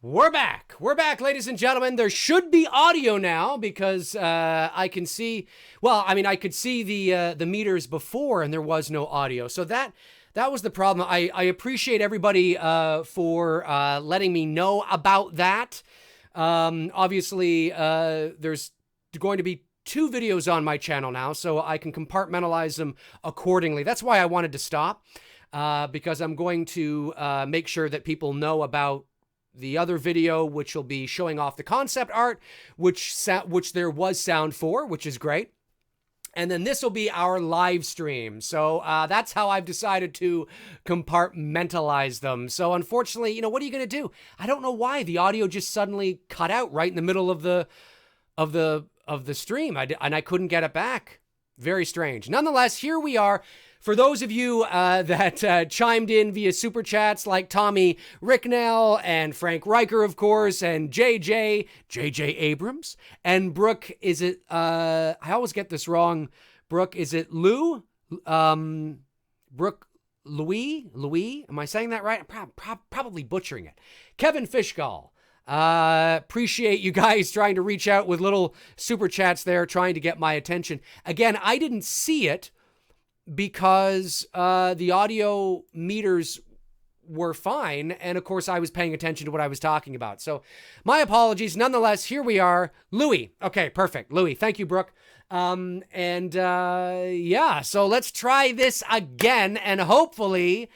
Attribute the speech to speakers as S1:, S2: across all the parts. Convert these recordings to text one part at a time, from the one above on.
S1: We're back. We're back, ladies and gentlemen. There should be audio now because I can see, well, I mean, I could see the meters before and there was no audio. So that was the problem. I appreciate everybody for letting me know about that. Obviously, there's going to be 2 videos on my channel now, so I can compartmentalize them accordingly. That's why I wanted to stop, because I'm going to make sure that people know about the other video, which will be showing off the concept art, which there was sound for, which is great. And then this will be our live stream. So that's how I've decided to compartmentalize them. So unfortunately, you know, what are you going to do? I don't know why the audio just suddenly cut out right in the middle of the stream. And I couldn't get it back. Very strange. Nonetheless, here we are. For those of you that chimed in via super chats like Tommy Ricknell and Frank Riker, of course, and J.J. Abrams, and Brooke, is it, I always get this wrong, Brooke, is it Lou? Brooke Louis? Am I saying that right? I'm probably butchering it. Kevin Fishgall. Appreciate you guys trying to reach out with little super chats there, trying to get my attention. Again, I didn't see it because the audio meters were fine. And of course, I was paying attention to what I was talking about. So my apologies. Nonetheless, here we are. Louis. Okay, perfect. Louis. Thank you, Brooke. Yeah, so let's try this again. And hopefully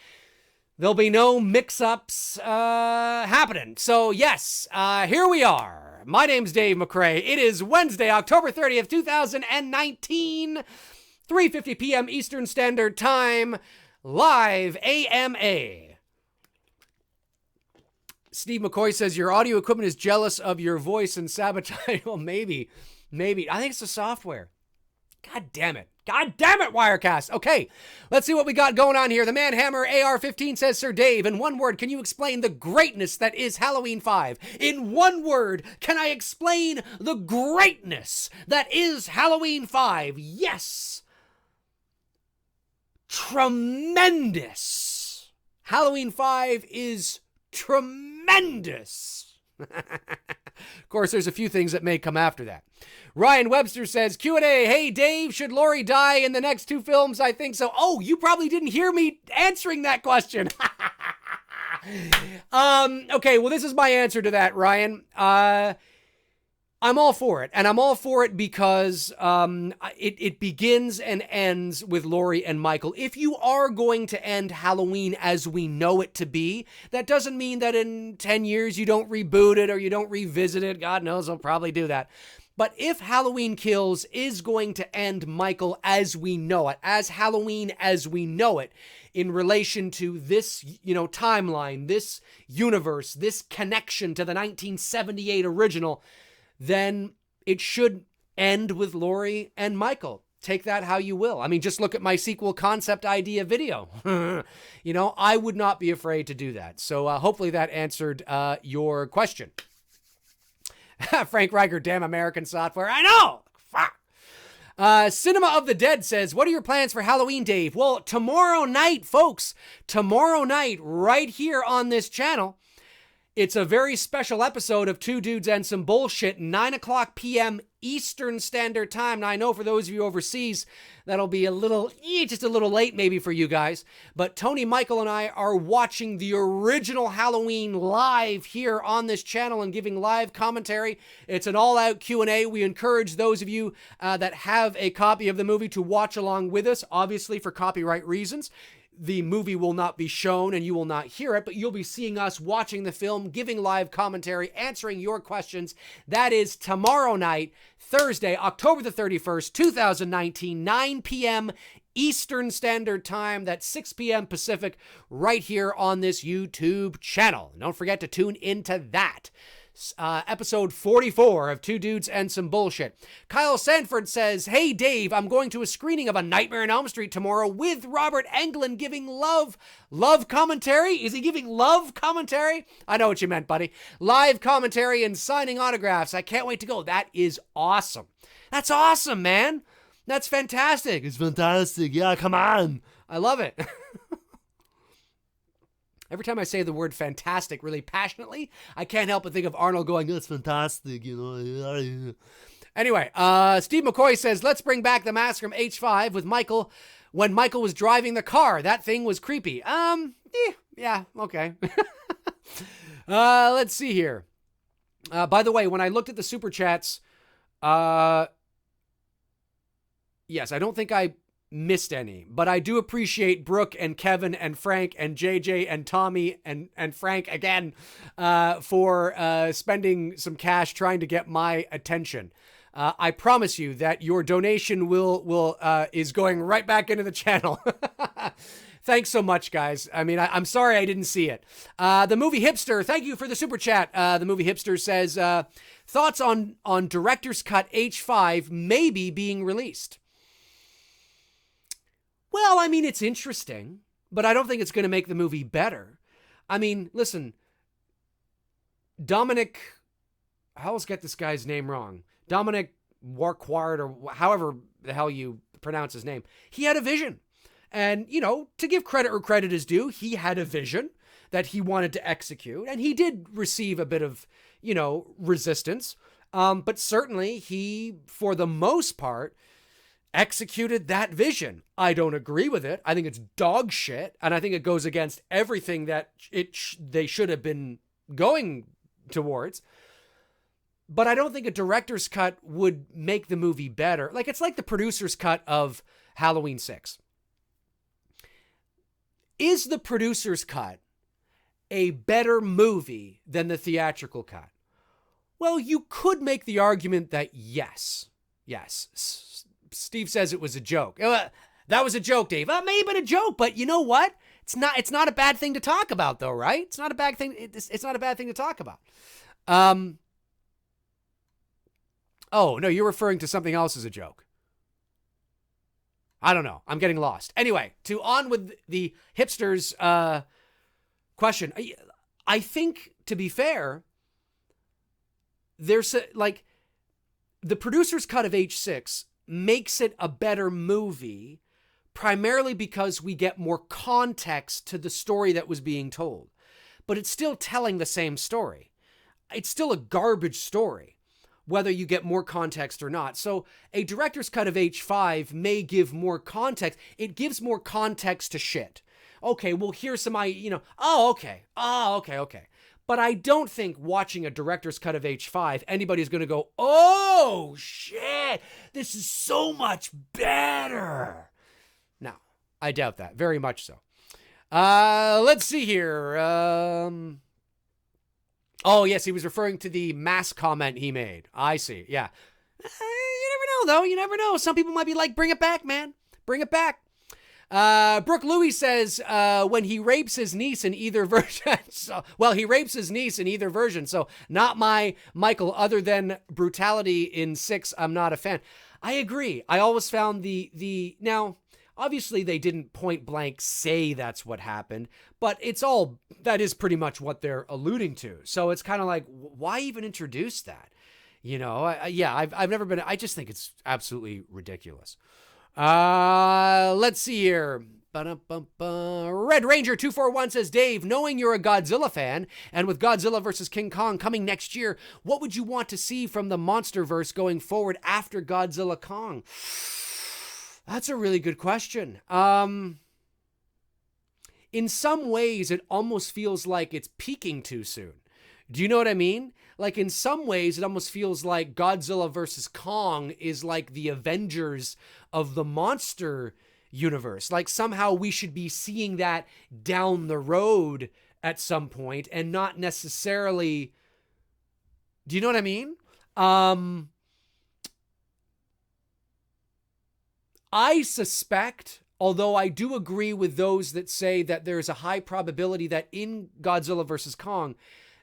S1: there'll be no mix-ups happening. So yes, here we are. My name's Dave McRae. It is Wednesday, October 30th, 2019. 3:50 p.m. Eastern Standard Time, live AMA. Steve McCoy says, your audio equipment is jealous of your voice and sabotage. Well, maybe. I think it's the software. God damn it, Wirecast. Okay, let's see what we got going on here. The Manhammer AR-15 says, Sir Dave, in one word, can you explain the greatness that is Halloween 5? In one word, can I explain the greatness that is Halloween 5? Yes. Tremendous. Halloween 5 is tremendous. Of course, there's a few things that may come after that. Ryan Webster says, Q&A, hey Dave, should Laurie die in the next 2 films? I think so. Oh, you probably didn't hear me answering that question. Okay, well, this is my answer to that, Ryan. I'm all for it, and I'm all for it because it begins and ends with Laurie and Michael. If you are going to end Halloween as we know it to be, that doesn't mean that in 10 years you don't reboot it or you don't revisit it. God knows I'll probably do that. But if Halloween Kills is going to end Michael as we know it, as Halloween as we know it, in relation to this, timeline, this universe, this connection to the 1978 original, then it should end with Laurie and Michael. Take that how you will. I mean, just look at my sequel concept idea video. I would not be afraid to do that. So hopefully that answered your question. Frank Riker, damn American software. I know! Fuck. Cinema of the Dead says, what are your plans for Halloween, Dave? Well, tomorrow night, folks, right here on this channel, It's a very special episode of Two Dudes and Some Bullshit, 9 o'clock p.m. Eastern Standard Time. Now, I know for those of you overseas, that'll be just a little late maybe for you guys. But Tony, Michael, and I are watching the original Halloween live here on this channel and giving live commentary. It's an all-out Q&A. We encourage those of you that have a copy of the movie to watch along with us, obviously for copyright reasons. The movie will not be shown and you will not hear it, but you'll be seeing us watching the film, giving live commentary, answering your questions. That is tomorrow night, Thursday, October the 31st, 2019, 9 p.m. Eastern Standard Time. That's 6 p.m. Pacific, right here on this YouTube channel. Don't forget to tune into that. Episode 44 of Two Dudes and Some Bullshit. Kyle Sanford says, "Hey Dave, I'm going to a screening of A Nightmare on Elm Street tomorrow with Robert Englund giving love commentary." Is he giving love commentary? I know what you meant, buddy. Live commentary and signing autographs. I can't wait to go. That is awesome. That's awesome, man. That's fantastic. It's fantastic. Yeah, come on. I love it. Every time I say the word fantastic really passionately, I can't help but think of Arnold going, "That's fantastic," you know. Anyway, Steve McCoy says, "Let's bring back the Massacre from H5 with Michael when Michael was driving the car. That thing was creepy." Yeah, okay. Let's see here. By the way, when I looked at the super chats, yes, I don't think I missed any, but I do appreciate Brooke and Kevin and Frank and JJ and Tommy and Frank again for spending some cash trying to get my attention. I promise you that your donation is going right back into the channel. Thanks so much, guys. I mean, I'm sorry I didn't see it. The Movie Hipster, thank you for the super chat. The Movie Hipster says, thoughts on Director's Cut H5 maybe being released. Well, I mean, it's interesting, but I don't think it's going to make the movie better. I mean, listen, Dominic, I always get this guy's name wrong. Dominic Warquard, or however the hell you pronounce his name. He had a vision. And, you know, to give credit where credit is due, he had a vision that he wanted to execute. And he did receive a bit of, you know, resistance. But certainly he, for the most part, executed that vision. I don't agree with it. I think it's dog shit, and I think it goes against everything that they should have been going towards. But I don't think a director's cut would make the movie better. Like, it's like the producer's cut of Halloween 6. Is the producer's cut a better movie than the theatrical cut? Well, you could make the argument that yes. Steve says it was a joke. That was a joke, Dave. It may have been a joke, but you know what? It's not a bad thing to talk about, though, right? It's not a bad thing. It's not a bad thing to talk about. Oh, no, you're referring to something else as a joke. I don't know. I'm getting lost. Anyway, on with the hipster's question. I think, to be fair, there's the producer's cut of H6 makes it a better movie primarily because we get more context to the story that was being told. But it's still telling the same story. It's still a garbage story, whether you get more context or not. So a director's cut of H5 may give more context. It gives more context to shit. Okay, well, here's some, okay. But I don't think watching a director's cut of H5, anybody's going to go, "Oh, shit, this is so much better." No, I doubt that. Very much so. Let's see here. Oh, yes, he was referring to the mask comment he made. I see, yeah. You never know, though. You never know. Some people might be like, "Bring it back, man. Bring it back." Brooke Louie says, when he rapes his niece in either version. He rapes his niece in either version. So not my Michael, other than brutality in 6, I'm not a fan. I agree. I always found now, obviously they didn't point blank say that's what happened, but that is pretty much what they're alluding to. So it's kind of like, why even introduce that? You know, I've never been, I just think it's absolutely ridiculous. Let's see here. Red Ranger 241 says, Dave, knowing you're a Godzilla fan, and with Godzilla vs. King Kong coming next year, what would you want to see from the MonsterVerse going forward after Godzilla Kong? That's a really good question. In some ways, it almost feels like it's peaking too soon. Do you know what I mean? Like, in some ways, it almost feels like Godzilla versus Kong is like the Avengers of the monster universe. Like, somehow we should be seeing that down the road at some point and not necessarily... Do you know what I mean? I suspect, although I do agree with those that say that there's a high probability that in Godzilla versus Kong,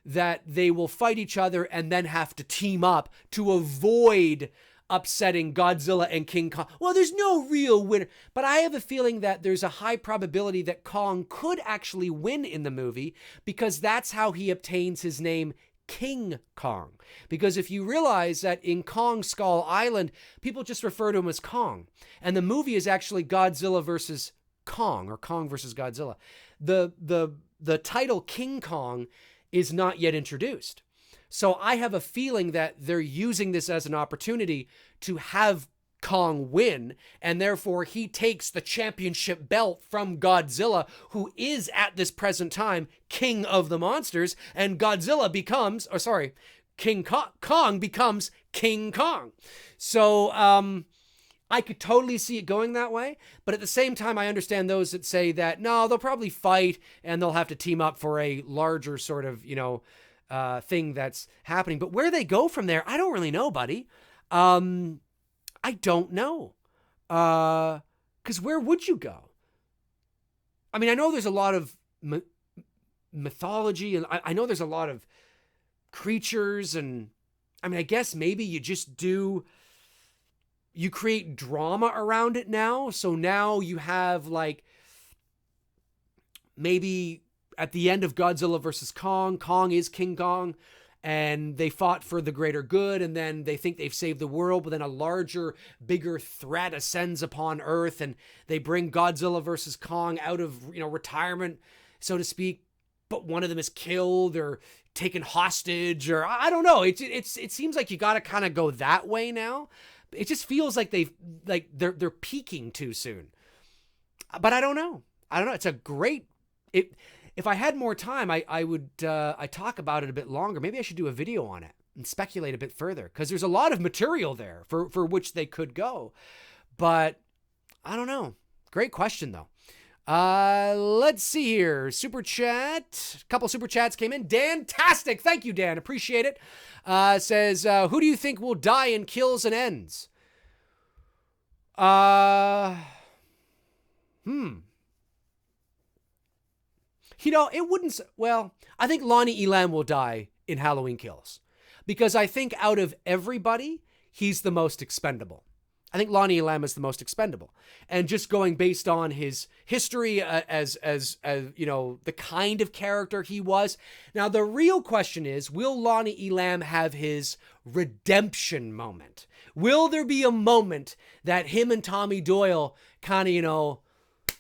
S1: that they will fight each other and then have to team up to avoid upsetting Godzilla and King Kong. Well, there's no real winner, but I have a feeling that there's a high probability that Kong could actually win in the movie because that's how he obtains his name King Kong. Because if you realize that in Kong Skull Island, people just refer to him as Kong. And the movie is actually Godzilla versus Kong, or Kong versus Godzilla. The title King Kong is not yet introduced. So I have a feeling that they're using this as an opportunity to have Kong win, and therefore he takes the championship belt from Godzilla, who is at this present time king of the monsters, and Godzilla becomes, or sorry, Kong becomes King Kong. So I could totally see it going that way, but at the same time, I understand those that say that, no, they'll probably fight and they'll have to team up for a larger sort of, thing that's happening. But where they go from there, I don't really know, buddy. I don't know. Because where would you go? I mean, I know there's a lot of mythology, and I know there's a lot of creatures, and I mean, I guess maybe you create drama around it now. So now you have, like, maybe at the end of Godzilla versus Kong, Kong is King Kong, and they fought for the greater good, and then they think they've saved the world, but then a larger, bigger threat ascends upon Earth, and they bring Godzilla versus Kong out of, retirement, so to speak, but one of them is killed or taken hostage, or I don't know. It seems like you got to kind of go that way now. It just feels like they're peaking too soon. But I don't know. It's a great... If I had more time, I would talk about it a bit longer. Maybe I should do a video on it and speculate a bit further, because there's a lot of material there for which they could go. But I don't know. Great question, though. Let's see here. Super chat. A couple super chats came in. Dan-tastic. Thank you, Dan. Appreciate it. Says, who do you think will die in Kills and Ends? It wouldn't... Well, I think Lonnie Elam will die in Halloween Kills. Because I think out of everybody, he's the most expendable. I think Lonnie Elam is the most expendable. And just going based on his history as the kind of character he was. Now, the real question is, will Lonnie Elam have his redemption moment? Will there be a moment that him and Tommy Doyle kind of,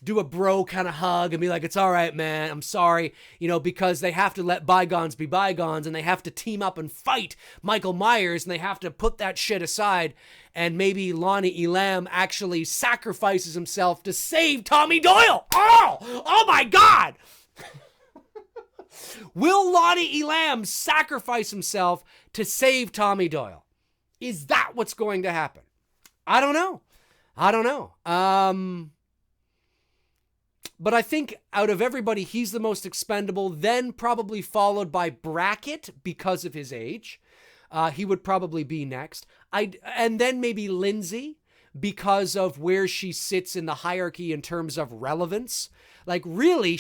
S1: do a bro kind of hug and be like, it's all right, man, I'm sorry, because they have to let bygones be bygones, and they have to team up and fight Michael Myers, and they have to put that shit aside, and maybe Lonnie Elam actually sacrifices himself to save Tommy Doyle. Oh my God! Will Lonnie Elam sacrifice himself to save Tommy Doyle? Is that what's going to happen? I don't know. But I think out of everybody, he's the most expendable, then probably followed by Brackett because of his age. He would probably be next. And then maybe Lindsay because of where she sits in the hierarchy in terms of relevance. Like, really,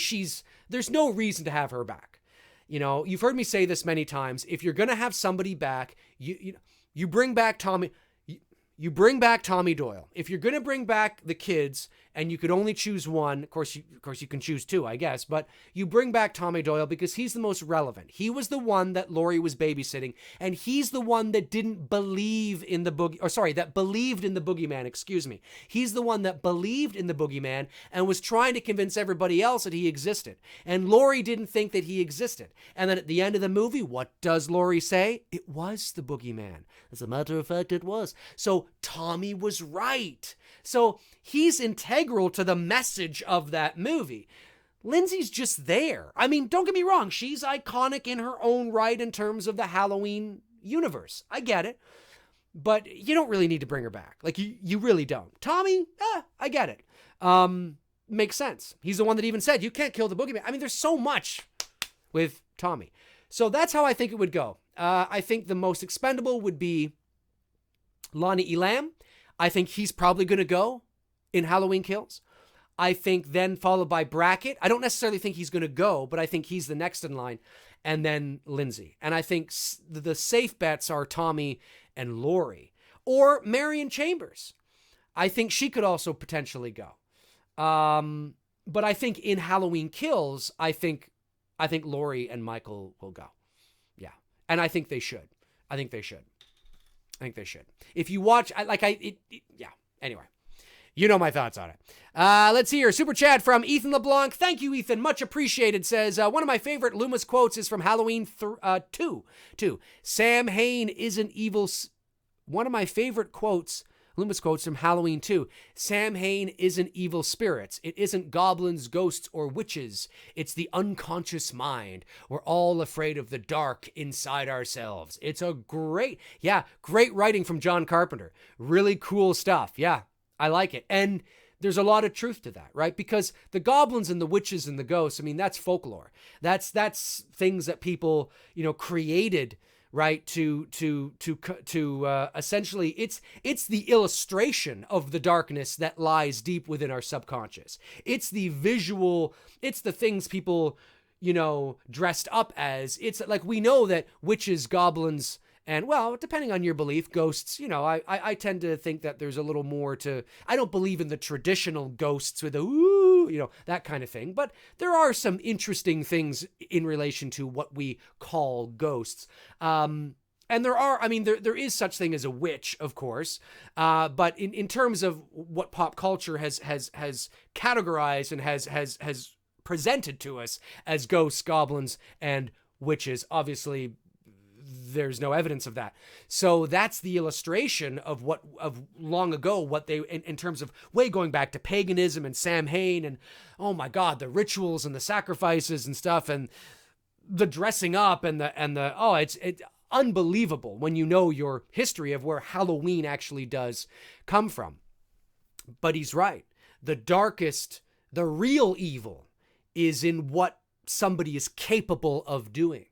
S1: there's no reason to have her back. You've heard me say this many times. If you're going to have somebody back, you bring back Tommy... You bring back Tommy Doyle. If you're going to bring back the kids and you could only choose one. Of course, you can choose two, I guess, but you bring back Tommy Doyle because he's the most relevant. He was the one that Laurie was babysitting, and he's the one that didn't believe in the that believed in the boogeyman, excuse me. He's the one that believed in the boogeyman and was trying to convince everybody else that he existed. And Laurie didn't think that he existed. And then at the end of the movie, what does Laurie say? It was the boogeyman. As a matter of fact, it was. So Tommy was right. So he's integral to the message of that movie. Lindsay's just there. I mean, don't get me wrong. She's iconic in her own right in terms of the Halloween universe. I get it. But you don't really need to bring her back. Like, you really don't. Tommy, I get it. Makes sense. He's the one that even said, you can't kill the boogeyman. I mean, there's so much with Tommy. So that's how I think it would go. I think the most expendable would be Lonnie Elam. I think he's probably going to go in Halloween Kills. I think then followed by Brackett. I don't necessarily think he's going to go, but I think he's the next in line. And then Lindsay. And I think the safe bets are Tommy and Laurie. Or Marion Chambers. I think she could also potentially go. But I think in Halloween Kills, I think Laurie and Michael will go. Yeah. And I think they should. If you watch, yeah. Anyway, you know my thoughts on it. Let's see here. Super chat from Ethan LeBlanc. Thank you, Ethan. Much appreciated. Says, one of my favorite Loomis quotes is from Halloween 2. Sam Hain isn't evil. One of my favorite quotes, Loomis quotes from Halloween 2. Sam Hain isn't evil spirits. It isn't goblins, ghosts, or witches. It's the unconscious mind. We're all afraid of the dark inside ourselves. It's a great writing from John Carpenter. Really cool stuff. Yeah, I like it. And there's a lot of truth to that, right? Because the goblins and the witches and the ghosts, I mean, that's folklore. That's things that people, created, right? To essentially, it's the illustration of the darkness that lies deep within our subconscious. It's the visual, it's the things people, dressed up as. It's like, we know that witches, goblins, and, well, depending on your belief, ghosts, I tend to think that there's a little more to, I don't believe in the traditional ghosts with the, ooh, that kind of thing. But there are some interesting things in relation to what we call ghosts. And there is such thing as a witch, of course. But in terms of what pop culture has categorized and has presented to us as ghosts, goblins, and witches, obviously, there's no evidence of that. So that's the illustration of long ago, what they, in terms of way going back to paganism and Sam Hain and, oh my God, the rituals and the sacrifices and stuff and the dressing up and it's unbelievable when you know your history of where Halloween actually does come from. But he's right. The darkest, the real evil is in what somebody is capable of doing.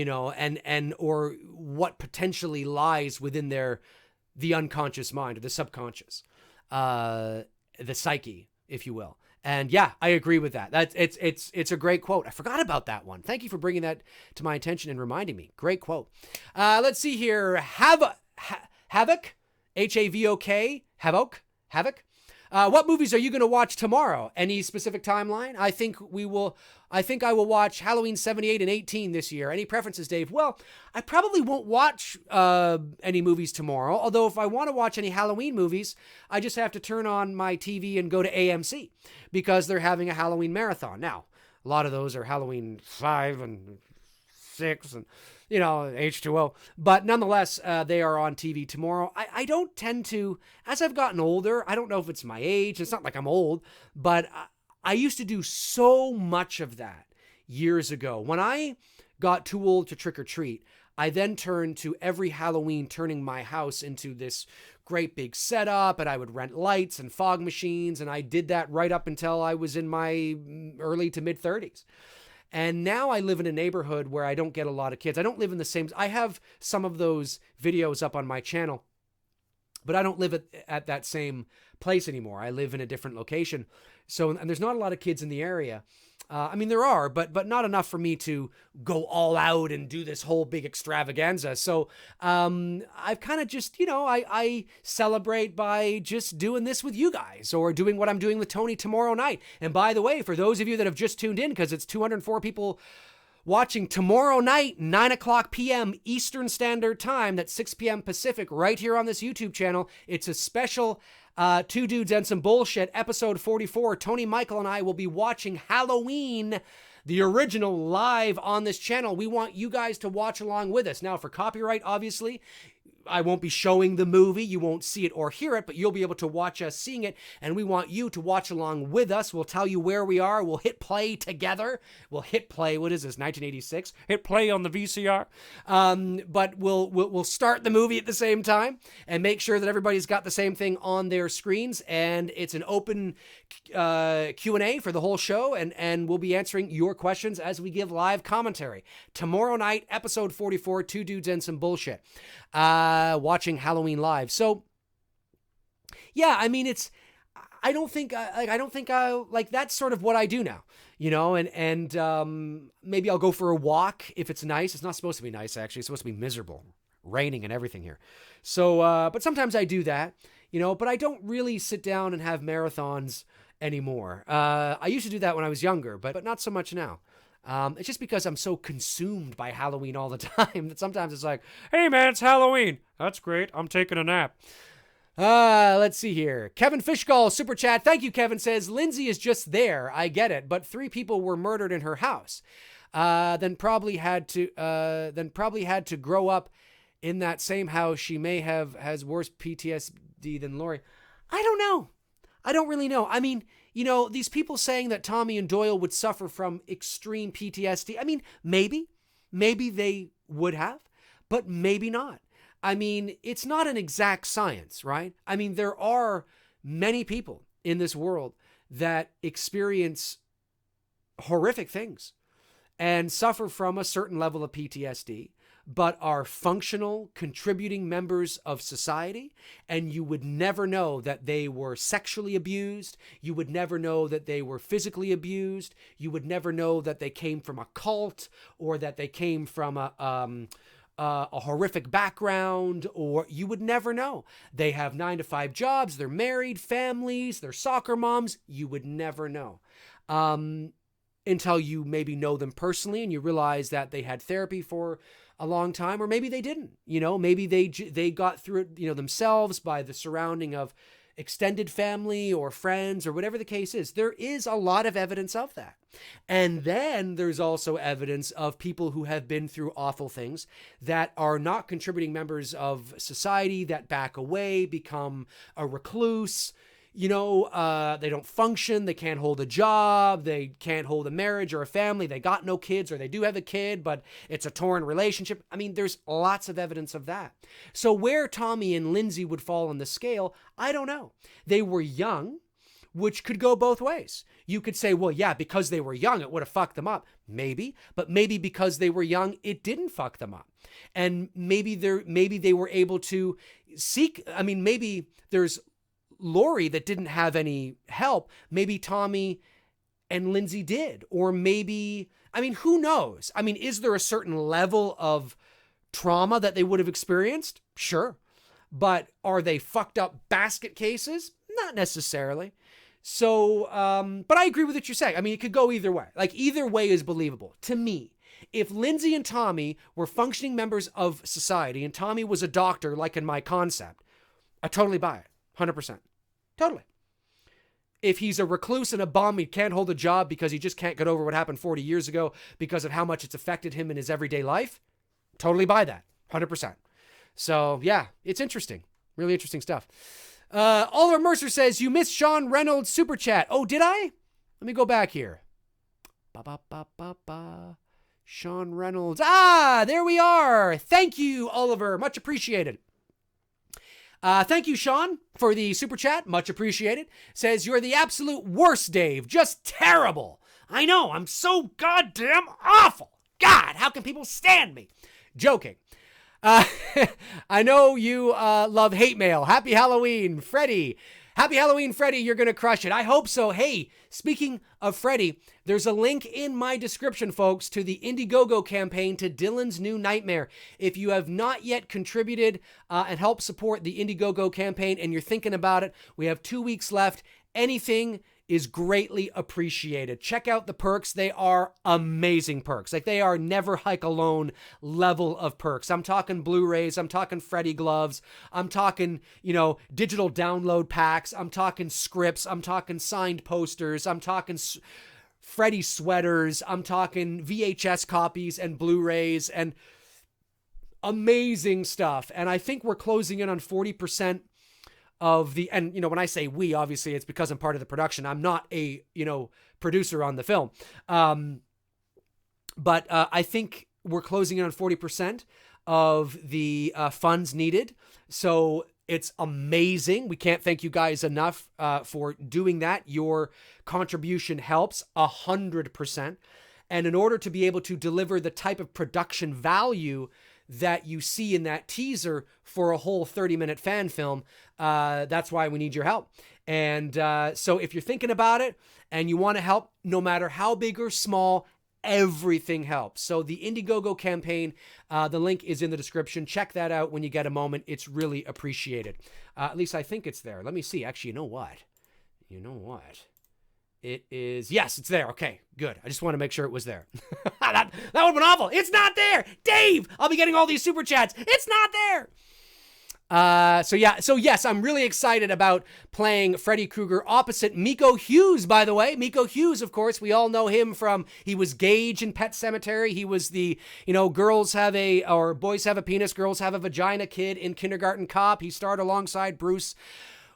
S1: Or what potentially lies within the unconscious mind or the subconscious, the psyche, if you will. And yeah, I agree with that. It's a great quote. I forgot about that one. Thank you for bringing that to my attention and reminding me. Great quote. Let's see here. Havoc, Havok, Havoc. What movies are you going to watch tomorrow? Any specific timeline? I think I will watch Halloween 78 and 18 this year. Any preferences, Dave? Well, I probably won't watch any movies tomorrow. Although if I want to watch any Halloween movies, I just have to turn on my TV and go to AMC because they're having a Halloween marathon. Now, a lot of those are Halloween 5 and 6 and, H2O. But nonetheless, they are on TV tomorrow. I don't tend to, as I've gotten older, I don't know if it's my age. It's not like I'm old, but I used to do so much of that years ago. When I got too old to trick or treat, I then turned to every Halloween turning my house into this great big setup, and I would rent lights and fog machines, and I did that right up until I was in my early to mid 30s. And now I live in a neighborhood where I don't get a lot of kids. I don't live in the same, I have some of those videos up on my channel, but I don't live at that same place anymore. I live in a different location. So, and there's not a lot of kids in the area. I mean, there are, but not enough for me to go all out and do this whole big extravaganza. So I've kind of just, I celebrate by just doing this with you guys, or doing what I'm doing with Tony tomorrow night. And by the way, for those of you that have just tuned in, because it's 204 people watching tomorrow night, 9:00 p.m. Eastern Standard Time, that's 6 p.m. Pacific, right here on this YouTube channel. It's a special Two Dudes and Some Bullshit, episode 44. Tony, Michael, and I will be watching Halloween, the original, live on this channel. We want you guys to watch along with us. Now, for copyright, obviously, I won't be showing the movie. You won't see it or hear it, but you'll be able to watch us seeing it, and we want you to watch along with us. We'll tell you where we are. We'll hit play together. We'll hit play. What is this, 1986? Hit play on the VCR. But we'll start the movie at the same time and make sure that everybody's got the same thing on their screens, and it's an open Q&A for the whole show, and we'll be answering your questions as we give live commentary. Tomorrow night, episode 44, Two Dudes and Some Bullshit. Watching Halloween live. So yeah, I mean, I don't think that's sort of what I do now, and maybe I'll go for a walk if it's nice. It's not supposed to be nice, actually. It's supposed to be miserable, raining and everything here. So, but sometimes I do that, but I don't really sit down and have marathons anymore. I used to do that when I was younger, but not so much now. It's just because I'm so consumed by Halloween all the time that sometimes it's like, hey man, it's Halloween. That's great. I'm taking a nap. Let's see here. Kevin Fishgall, super chat. Thank you, Kevin, says, Lindsay is just there. I get it. But 3 people were murdered in her house. Then probably had to grow up in that same house. She may has worse PTSD than Lori. I don't know. I don't really know. I mean, these people saying that Tommy and Doyle would suffer from extreme PTSD. I mean, maybe they would have, but maybe not. I mean, it's not an exact science, right? I mean, there are many people in this world that experience horrific things and suffer from a certain level of PTSD, but are functional, contributing members of society, and you would never know that they were sexually abused. You would never know that they were physically abused. You would never know that they came from a cult, or that they came from a horrific background, or you would never know. They have 9-to-5 jobs, they're married, families, they're soccer moms. You would never know. Until you maybe know them personally and you realize that they had therapy for a long time, or maybe they didn't, maybe they got through it, themselves by the surrounding of extended family or friends or whatever the case is. There is a lot of evidence of that. And then there's also evidence of people who have been through awful things that are not contributing members of society, that back away, become a recluse. They don't function, they can't hold a job, they can't hold a marriage or a family, they got no kids, or they do have a kid, but it's a torn relationship. I mean, there's lots of evidence of that. So where Tommy and Lindsay would fall on the scale, I don't know. They were young, which could go both ways. You could say, well, yeah, because they were young, it would have fucked them up. Maybe, but maybe because they were young, it didn't fuck them up. And maybe they were able to maybe there's Lori that didn't have any help. Maybe Tommy and Lindsay did. Or maybe, who knows? Is there a certain level of trauma that they would have experienced? Sure. But are they fucked up basket cases? Not necessarily. So, but I agree with what you're saying. It could go either way. Like, either way is believable to me. If Lindsay and Tommy were functioning members of society and Tommy was a doctor, like in my concept, I totally buy it. 100%. Totally. If he's a recluse and a bum, he can't hold a job because he just can't get over what happened 40 years ago because of how much it's affected him in his everyday life, totally buy that. 100%. So, yeah, it's interesting. Really interesting stuff. Oliver Mercer says, you missed Sean Reynolds' super chat. Oh, did I? Let me go back here. Sean Reynolds. There we are. Thank you, Oliver. Much appreciated. Thank you, Sean, for the super chat. Much appreciated. Says, you're the absolute worst, Dave. Just terrible. I know. I'm so goddamn awful. God, how can people stand me? Joking. I know you love hate mail. Happy Halloween, Freddie. Happy Halloween, Freddy. You're going to crush it. I hope so. Hey, speaking of Freddy, there's a link in my description, folks, to the Indiegogo campaign to Dylan's New Nightmare. If you have not yet contributed and helped support the Indiegogo campaign and you're thinking about it, we have 2 weeks left. Anything is greatly appreciated. Check out the perks. They are amazing perks. Like, they are never hike alone level of perks. I'm talking Blu-rays. I'm talking Freddy gloves. I'm talking, digital download packs. I'm talking scripts. I'm talking signed posters. I'm talking Freddy sweaters. I'm talking VHS copies and Blu-rays and amazing stuff. And I think we're closing in on 40% of the, and when I say we, obviously it's because I'm part of the production. I'm not a, producer on the film. But I think we're closing in on 40% of the funds needed. So it's amazing. We can't thank you guys enough for doing that. Your contribution helps 100%. And in order to be able to deliver the type of production value that you see in that teaser for a whole 30-minute fan film, that's why we need your help. And so if you're thinking about it and you want to help, no matter how big or small, everything helps. So the Indiegogo campaign, the link is in the description. Check that out when you get a moment. It's really appreciated. At least I think it's there. Let me see. Actually, you know what? It is, yes, it's there. Okay, good. I just want to make sure it was there. that would have been awful. It's not there. Dave, I'll be getting all these super chats. It's not there. So yes, I'm really excited about playing Freddy Krueger opposite Miko Hughes, by the way. Miko Hughes, of course, we all know him from, he was Gage in Pet Sematary. He was the, boys have a penis, girls have a vagina kid in Kindergarten Cop. He starred alongside Bruce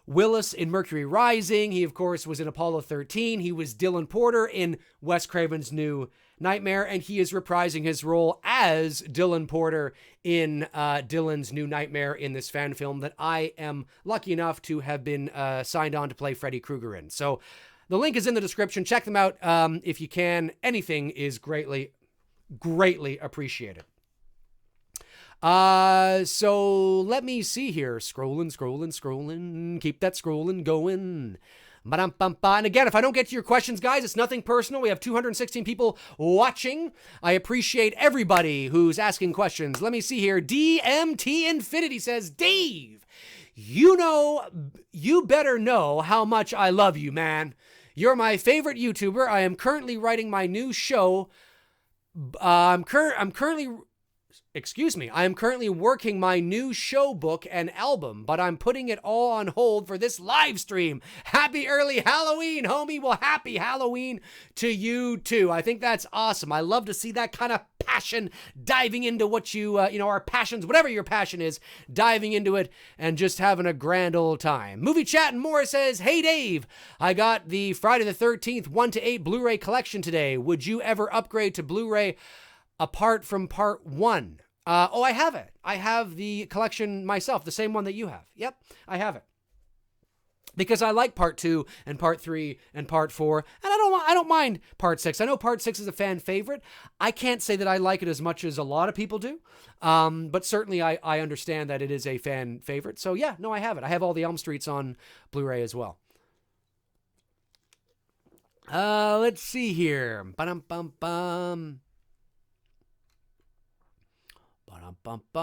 S1: Willis in Mercury Rising. He, of course, was in Apollo 13. He was Dylan Porter in Wes Craven's New Nightmare, and he is reprising his role as Dylan Porter in Dylan's New Nightmare in this fan film that I am lucky enough to have been signed on to play Freddy Krueger in. So the link is in the description. Check them out if you can. Anything is greatly, greatly appreciated. So let me see here. Scrolling. Keep that scrolling going. And again, if I don't get to your questions, guys, it's nothing personal. We have 216 people watching. I appreciate everybody who's asking questions. Let me see here. DMT Infinity says, Dave, you better know how much I love you, man. You're my favorite YouTuber. I am currently writing my new show. I am currently working my new show book and album, but I'm putting it all on hold for this live stream. Happy early Halloween, homie. Well, happy Halloween to you too. I think that's awesome. I love to see that kind of passion diving into what our passions, whatever your passion is, diving into it and just having a grand old time. Movie Chat and More says, hey Dave, I got the Friday the 13th 1-8 Blu-ray collection today. Would you ever upgrade to Blu-ray apart from part 1? I have it. I have the collection myself, the same one that you have. Yep, I have it. Because I like part 2 and part 3 and part 4, and I don't mind part 6. I know part 6 is a fan favorite. I can't say that I like it as much as a lot of people do, but certainly I understand that it is a fan favorite. So yeah, no, I have it. I have all the Elm Streets on Blu-ray as well. Let's see here. Ba-dum-bum-bum.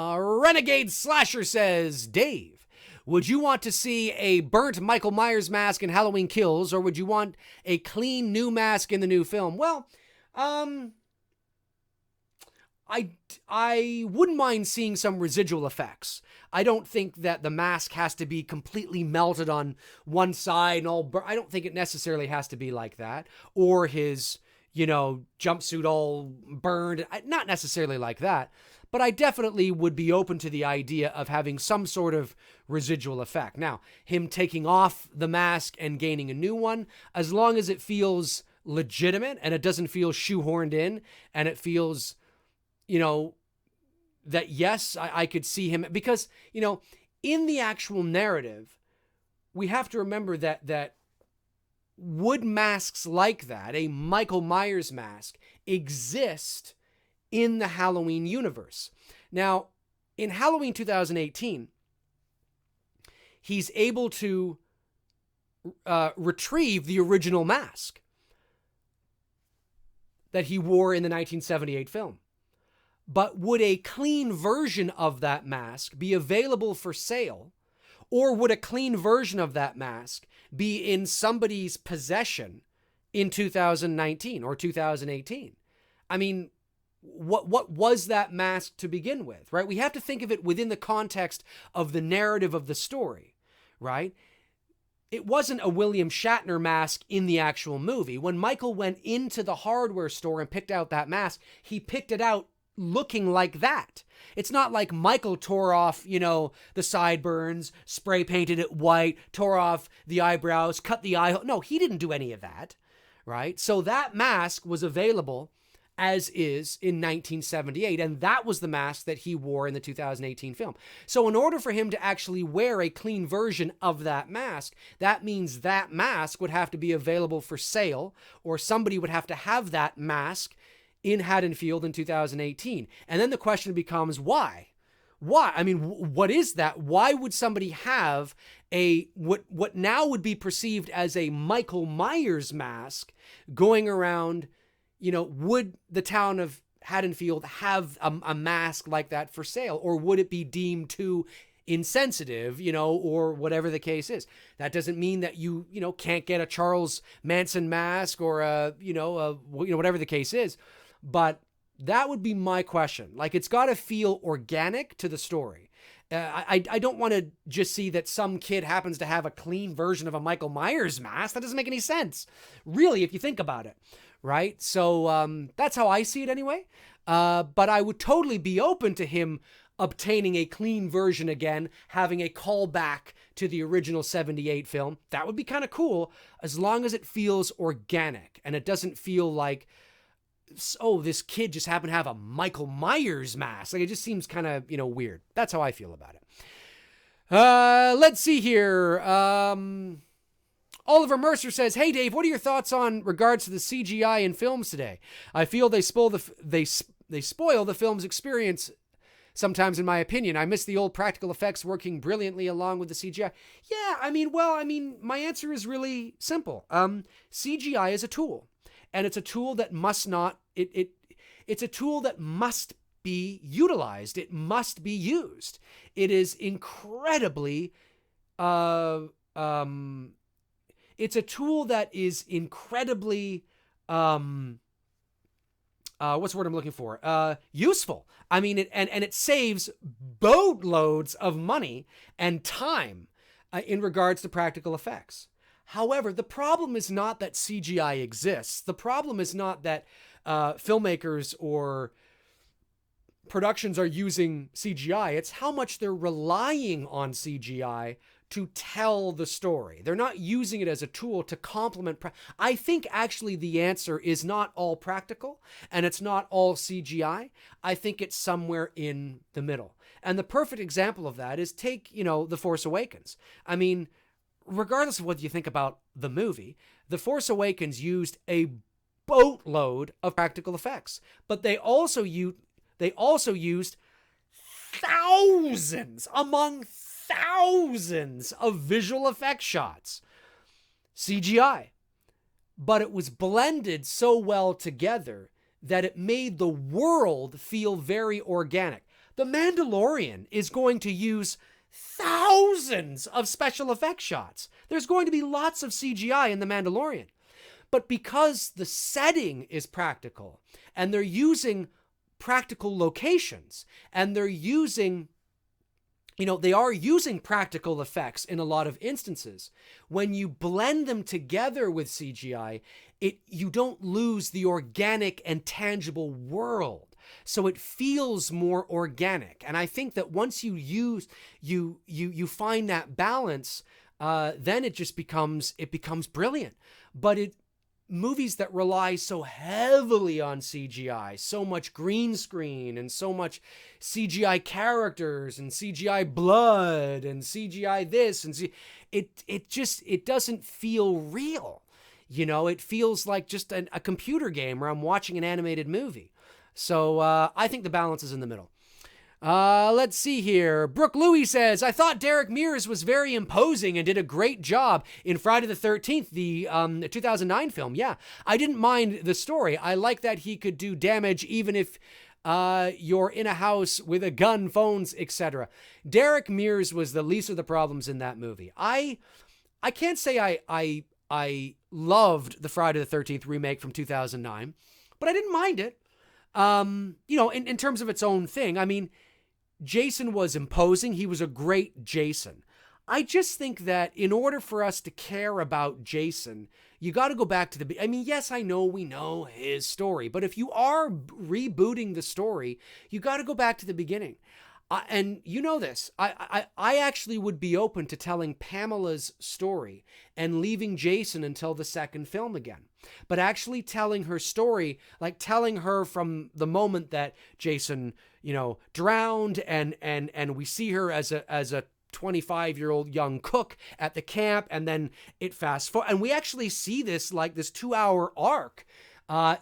S1: Renegade Slasher says, Dave, would you want to see a burnt Michael Myers mask in Halloween Kills, or would you want a clean new mask in the new film? Well, I wouldn't mind seeing some residual effects. I don't think that the mask has to be completely melted on one side and all. I don't think it necessarily has to be like that, or his, jumpsuit all burned. Not necessarily like that. But I definitely would be open to the idea of having some sort of residual effect. Now, him taking off the mask and gaining a new one, as long as it feels legitimate and it doesn't feel shoehorned in, and it feels, that yes, I could see him. Because, in the actual narrative, we have to remember that would masks like that, a Michael Myers mask, exist in the Halloween universe. Now, in Halloween 2018, he's able to retrieve the original mask that he wore in the 1978 film. But would a clean version of that mask be available for sale, or would a clean version of that mask be in somebody's possession in 2019 or 2018? I mean, what was that mask to begin with, right? We have to think of it within the context of the narrative of the story, right? It wasn't a William Shatner mask in the actual movie. When Michael went into the hardware store and picked out that mask, he picked it out looking like that. It's not like Michael tore off, the sideburns, spray painted it white, tore off the eyebrows, cut the eye. No, he didn't do any of that, right? So that mask was available as is in 1978, and that was the mask that he wore in the 2018 film. So in order for him to actually wear a clean version of that mask, that means that mask would have to be available for sale, or somebody would have to have that mask in Haddonfield in 2018. And then the question becomes, why? Why? I mean, what is that? Why would somebody have what now would be perceived as a Michael Myers mask going around? Would the town of Haddonfield have a mask like that for sale, or would it be deemed too insensitive, or whatever the case is? That doesn't mean that you can't get a Charles Manson mask or whatever the case is. But that would be my question. Like, it's got to feel organic to the story. I don't want to just see that some kid happens to have a clean version of a Michael Myers mask. That doesn't make any sense, really, if you think about it, right? So that's how I see it anyway. But I would totally be open to him obtaining a clean version again, having a callback to the original 78 film. That would be kind of cool, as long as it feels organic and it doesn't feel like, oh, this kid just happened to have a Michael Myers mask. Like, it just seems kind of, weird. That's how I feel about it. Let's see here. Oliver Mercer says, "Hey Dave, what are your thoughts on regards to the CGI in films today? I feel they spoil the film's experience sometimes, in my opinion. I miss the old practical effects working brilliantly along with the CGI." Yeah, my answer is really simple. CGI is a tool. And it's a tool that must not, it's a tool that must be utilized. It must be used. It is incredibly, it's a tool that is incredibly, what's the word I'm looking for? Useful. I mean, it saves boatloads of money and time in regards to practical effects. However, the problem is not that CGI exists. The problem is not that filmmakers or productions are using CGI. It's how much they're relying on CGI to tell the story. They're not using it as a tool to complement. I think actually the answer is not all practical and it's not all CGI. I think it's somewhere in the middle. And the perfect example of that is take, The Force Awakens. I mean, regardless of what you think about the movie, The Force Awakens used a boatload of practical effects, but they also used thousands of visual effect shots, CGI, but it was blended so well together that it made the world feel very organic. The Mandalorian is going to use thousands of special effects shots. There's going to be lots of CGI in The Mandalorian. But because the setting is practical, and they're using practical locations, and they're using, they are using practical effects in a lot of instances, when you blend them together with CGI, you don't lose the organic and tangible world. So it feels more organic. And I think that once you find that balance, then it becomes brilliant. But movies that rely so heavily on CGI, so much green screen and so much CGI characters and CGI blood and CGI this and it doesn't feel real. It feels like just a computer game where I'm watching an animated movie. So I think the balance is in the middle. Let's see here. Brooke Louie says, I thought Derek Mears was very imposing and did a great job in Friday the 13th, the 2009 film. Yeah, I didn't mind the story. I like that he could do damage even if you're in a house with a gun, phones, etc. Derek Mears was the least of the problems in that movie. I can't say I loved the Friday the 13th remake from 2009, but I didn't mind it. In terms of its own thing. I mean, Jason was imposing. He was a great Jason. I just think that in order for us to care about Jason, you got to go back to yes, I know we know his story, but if you are rebooting the story, you got to go back to the beginning. And you know this, I actually would be open to telling Pamela's story and leaving Jason until the second film again. But actually telling her story, like telling her from the moment that Jason, drowned and we see her as a 25-year-old young cook at the camp, and then it fast forward. And we actually see this 2-hour arc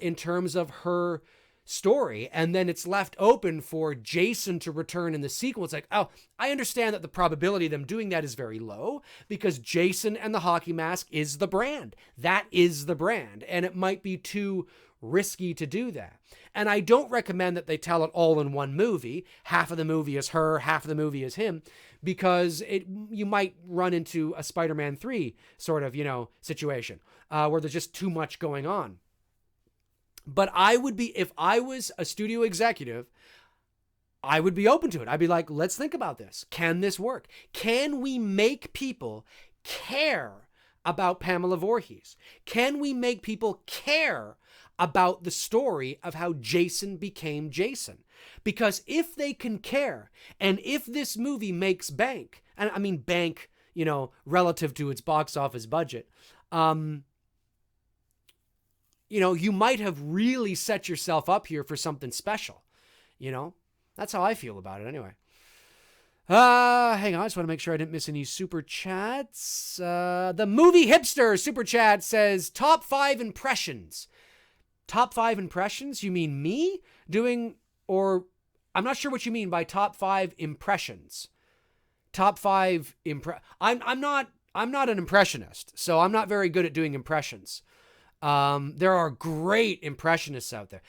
S1: in terms of her story, and then it's left open for Jason to return in the sequel. It's like, oh, I understand that the probability of them doing that is very low because Jason and the hockey mask is the brand. That is the brand, and it might be too risky to do that. And I don't recommend that they tell it all in one movie. Half of the movie is her, half of the movie is him, because you might run into a Spider-Man 3 sort of, situation where there's just too much going on. But if I was a studio executive, I would be open to it. I'd be like, let's think about this. Can this work? Can we make people care about Pamela Voorhees? Can we make people care about the story of how Jason became Jason? Because if they can care, and if this movie makes bank, and I mean bank, relative to its box office budget, you might have really set yourself up here for something special. That's how I feel about it anyway. Hang on, I just want to make sure I didn't miss any super chats. The Movie Hipster super chat says, top 5 impressions. Top 5 impressions? You mean me doing, or I'm not sure what you mean by top 5 impressions. Top 5 I'm not an impressionist, so I'm not very good at doing impressions. There are great impressionists out there.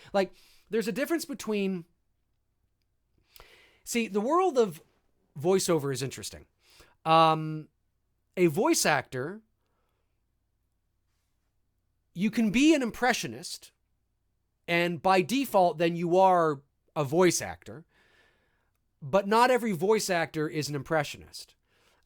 S1: There's a difference between... See, the world of voiceover is interesting. A voice actor, you can be an impressionist, and by default, then you are a voice actor, but not every voice actor is an impressionist.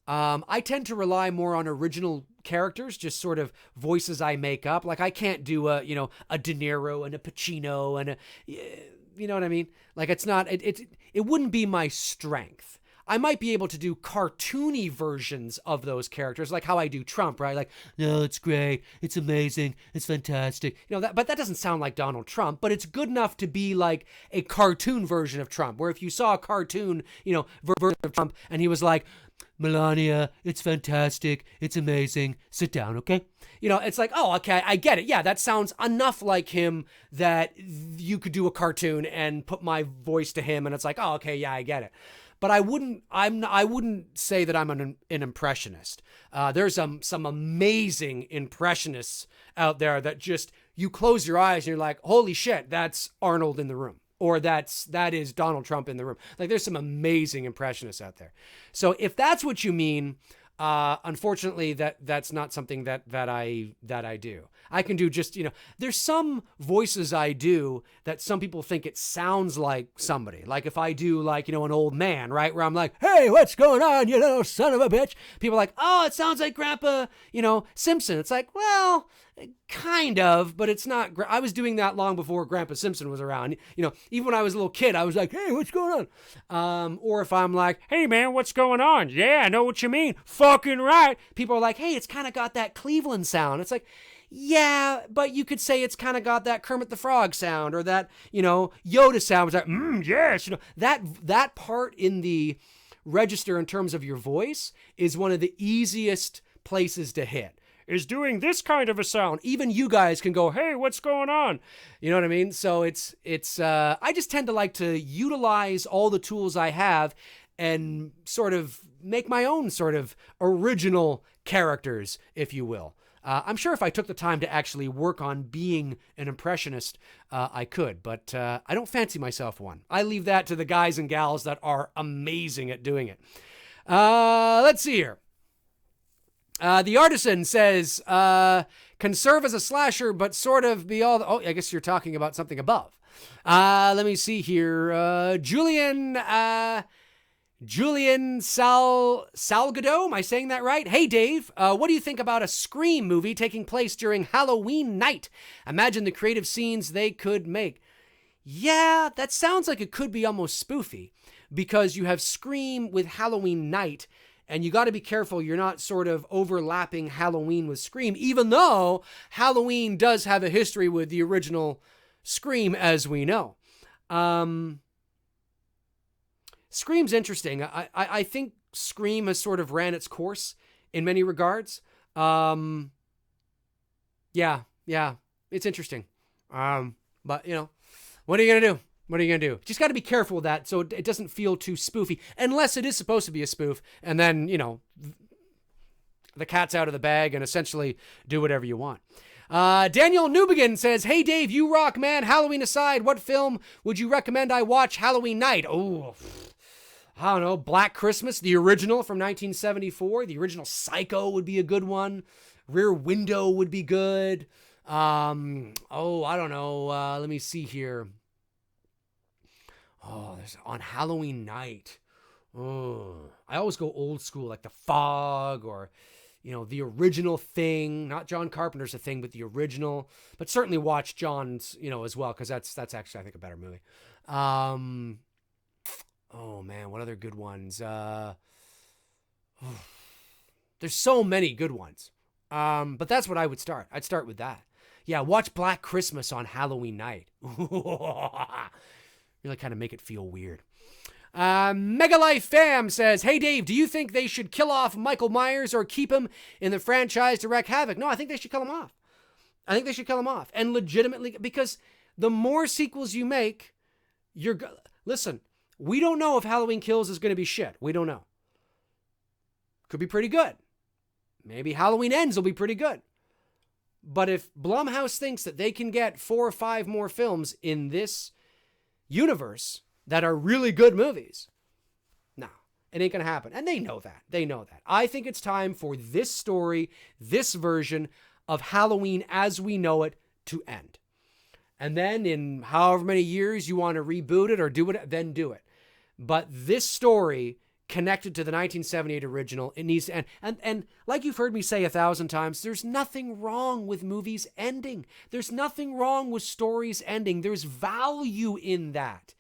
S1: I tend to rely more on original characters, just sort of voices I make up. I can't do a De Niro and a Pacino and you know what I mean? It wouldn't be my strength. I might be able to do cartoony versions of those characters, like how I do Trump, right? No, it's great, it's amazing, it's fantastic. But that doesn't sound like Donald Trump, but it's good enough to be like a cartoon version of Trump, where if you saw a cartoon, version of Trump, and he was like, Melania, it's fantastic, it's amazing, sit down, okay? It's like, oh, okay, I get it. Yeah, that sounds enough like him that you could do a cartoon and put my voice to him, and it's like, oh, okay, yeah, I get it. But I wouldn't say that I'm an impressionist. There's some amazing impressionists out there that just, you close your eyes and you're like, holy shit, that's Arnold in the room. Or that is Donald Trump in the room. There's some amazing impressionists out there. So if that's what you mean, unfortunately, that's not something that I do. I can do just, there's some voices I do that some people think it sounds like somebody. Like if I do an old man, right? Where I'm like, hey, what's going on, you little son of a bitch? People are like, oh, it sounds like Grandpa, Simpson. It's like, well, kind of, but it's not. I was doing that long before Grandpa Simpson was around. Even when I was a little kid, I was like, hey, what's going on? Or if I'm like, hey, man, what's going on? Yeah, I know what you mean. Fucking right. People are like, hey, it's kind of got that Cleveland sound. It's like, yeah, but you could say it's kind of got that Kermit the Frog sound or that, Yoda sound. It's like, yes, that part in the register in terms of your voice is one of the easiest places to hit. is doing this kind of a sound. Even you guys can go, hey, what's going on? You know what I mean? So it's I just tend to like to utilize all the tools I have and sort of make my own sort of original characters, if you will. I'm sure if I took the time to actually work on being an impressionist, I could, but I don't fancy myself one. I leave that to the guys and gals that are amazing at doing it. Let's see here. The Artisan says, can serve as a slasher, but sort of be all... I guess you're talking about something above. Let me see here. Julian Salgado, am I saying that right? Hey, Dave, what do you think about a Scream movie taking place during Halloween night? Imagine the creative scenes they could make. Yeah, that sounds like it could be almost spoofy, because you have Scream with Halloween night, and you got to be careful you're not sort of overlapping Halloween with Scream, even though Halloween does have a history with the original Scream, as we know. Scream's interesting. I think Scream has sort of ran its course in many regards. Yeah, it's interesting. But, you know, what are you going to do? What are you going to do? Just got to be careful with that so it doesn't feel too spoofy, unless it is supposed to be a spoof, and then, you know, the cat's out of the bag and essentially do whatever you want. Daniel Newbegin says, hey, Dave, you rock, man. Halloween aside, what film would you recommend I watch Halloween night? Oh, I don't know, Black Christmas, the original from 1974. The original Psycho would be a good one. Rear Window would be good. I don't know. Let me see here. Oh, there's on Halloween night. Oh, I always go old school, like The Fog, or, you know, the original Thing. Not John Carpenter's The Thing, but the original. But certainly watch John's, you know, as well, because that's actually, I think, a better movie. Oh man, what other good ones? There's so many good ones. But that's what I would start. I'd start with that. Yeah, watch Black Christmas on Halloween night. Really kind of make it feel weird. Megalife Pham says, hey, Dave, do you think they should kill off Michael Myers or keep him in the franchise to wreak havoc? No, I think they should kill him off. And legitimately, because the more sequels you make, listen, we don't know if Halloween Kills is going to be shit. We don't know. Could be pretty good. Maybe Halloween Ends will be pretty good. But if Blumhouse thinks that they can get 4 or 5 more films in this universe that are really good movies, no, it ain't gonna happen. And they know that. I think it's time for this story, this version of Halloween as we know it, to end. And then in however many years you want to reboot it or do it, then do it. But this story, connected to the 1978 original, it needs to end. And like you've heard me say 1,000 times, there's nothing wrong with movies ending. There's nothing wrong with stories ending. There's value in that.